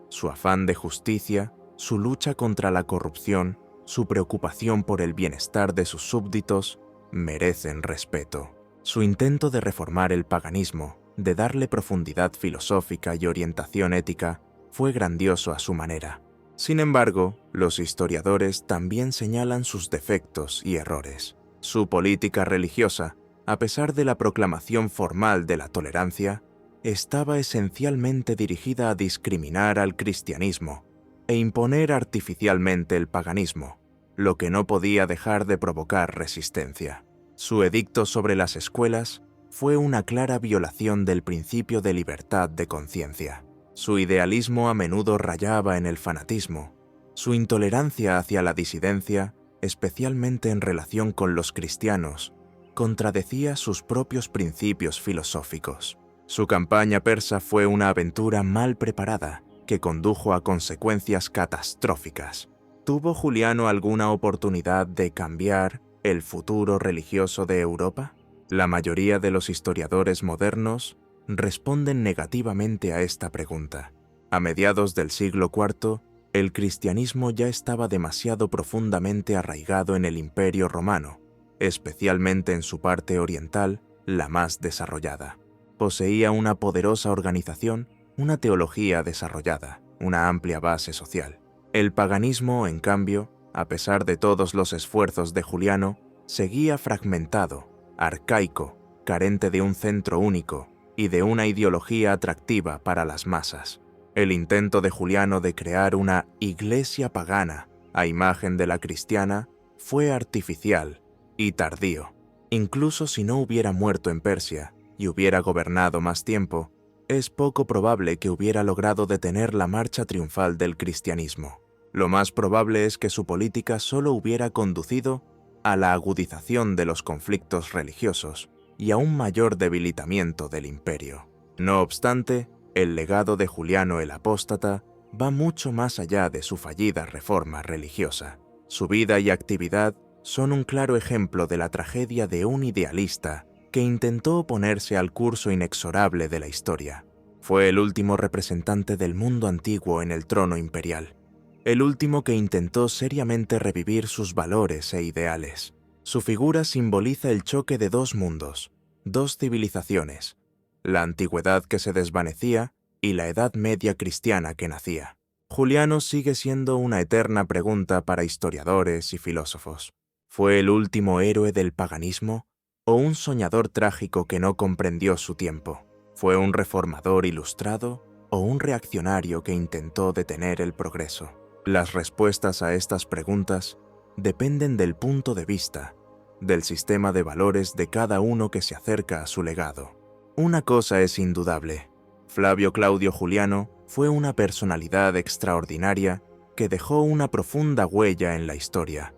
Su afán de justicia, su lucha contra la corrupción, su preocupación por el bienestar de sus súbditos merecen respeto. Su intento de reformar el paganismo, de darle profundidad filosófica y orientación ética, fue grandioso a su manera. Sin embargo, los historiadores también señalan sus defectos y errores. Su política religiosa, a pesar de la proclamación formal de la tolerancia, estaba esencialmente dirigida a discriminar al cristianismo e imponer artificialmente el paganismo, lo que no podía dejar de provocar resistencia. Su edicto sobre las escuelas fue una clara violación del principio de libertad de conciencia. Su idealismo a menudo rayaba en el fanatismo. Su intolerancia hacia la disidencia, especialmente en relación con los cristianos, contradecía sus propios principios filosóficos. Su campaña persa fue una aventura mal preparada que condujo a consecuencias catastróficas. ¿Tuvo Juliano alguna oportunidad de cambiar el futuro religioso de Europa? La mayoría de los historiadores modernos responden negativamente a esta pregunta. A mediados del siglo IV, el cristianismo ya estaba demasiado profundamente arraigado en el Imperio Romano, especialmente en su parte oriental, la más desarrollada. Poseía una poderosa organización, una teología desarrollada, una amplia base social. El paganismo, en cambio, a pesar de todos los esfuerzos de Juliano, seguía fragmentado, arcaico, carente de un centro único y de una ideología atractiva para las masas. El intento de Juliano de crear una iglesia pagana a imagen de la cristiana fue artificial y tardío. Incluso si no hubiera muerto en Persia y hubiera gobernado más tiempo, es poco probable que hubiera logrado detener la marcha triunfal del cristianismo. Lo más probable es que su política solo hubiera conducido a la agudización de los conflictos religiosos y a un mayor debilitamiento del imperio. No obstante, el legado de Juliano el Apóstata va mucho más allá de su fallida reforma religiosa. Su vida y actividad son un claro ejemplo de la tragedia de un idealista que intentó oponerse al curso inexorable de la historia. Fue el último representante del mundo antiguo en el trono imperial, el último que intentó seriamente revivir sus valores e ideales. Su figura simboliza el choque de dos mundos, dos civilizaciones, la antigüedad que se desvanecía y la Edad Media cristiana que nacía. Juliano sigue siendo una eterna pregunta para historiadores y filósofos. ¿Fue el último héroe del paganismo o un soñador trágico que no comprendió su tiempo? ¿Fue un reformador ilustrado o un reaccionario que intentó detener el progreso? Las respuestas a estas preguntas dependen del punto de vista, del sistema de valores de cada uno que se acerca a su legado. Una cosa es indudable: Flavio Claudio Juliano fue una personalidad extraordinaria que dejó una profunda huella en la historia.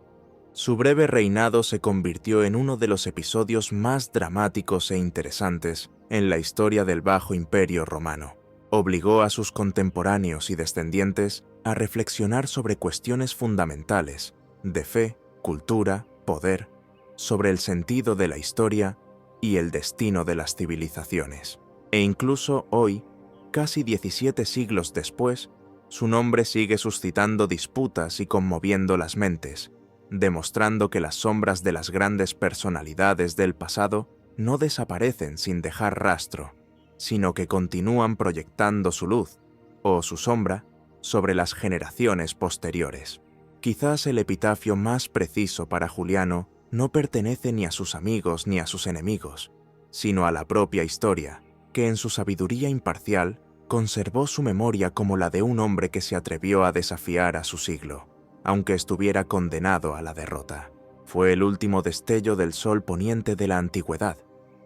Su breve reinado se convirtió en uno de los episodios más dramáticos e interesantes en la historia del Bajo Imperio Romano. Obligó a sus contemporáneos y descendientes a reflexionar sobre cuestiones fundamentales de fe, cultura, poder, sobre el sentido de la historia y el destino de las civilizaciones. E incluso hoy, casi 17 siglos después, su nombre sigue suscitando disputas y conmoviendo las mentes, demostrando que las sombras de las grandes personalidades del pasado no desaparecen sin dejar rastro, sino que continúan proyectando su luz, o su sombra, sobre las generaciones posteriores. Quizás el epitafio más preciso para Juliano no pertenece ni a sus amigos ni a sus enemigos, sino a la propia historia, que en su sabiduría imparcial conservó su memoria como la de un hombre que se atrevió a desafiar a su siglo, aunque estuviera condenado a la derrota. Fue el último destello del sol poniente de la antigüedad,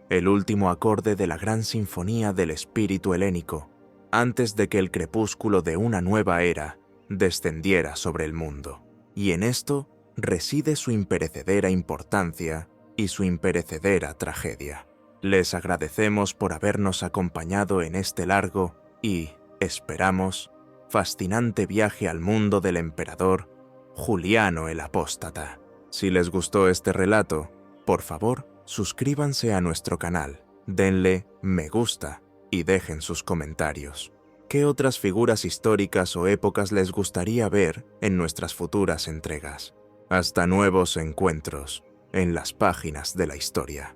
el último acorde de la gran sinfonía del espíritu helénico, antes de que el crepúsculo de una nueva era descendiera sobre el mundo. Y en esto reside su imperecedera importancia y su imperecedera tragedia. Les agradecemos por habernos acompañado en este largo y, esperamos, fascinante viaje al mundo del emperador Juliano el Apóstata. Si les gustó este relato, por favor, suscríbanse a nuestro canal, denle me gusta y dejen sus comentarios. ¿Qué otras figuras históricas o épocas les gustaría ver en nuestras futuras entregas? Hasta nuevos encuentros en las páginas de la historia.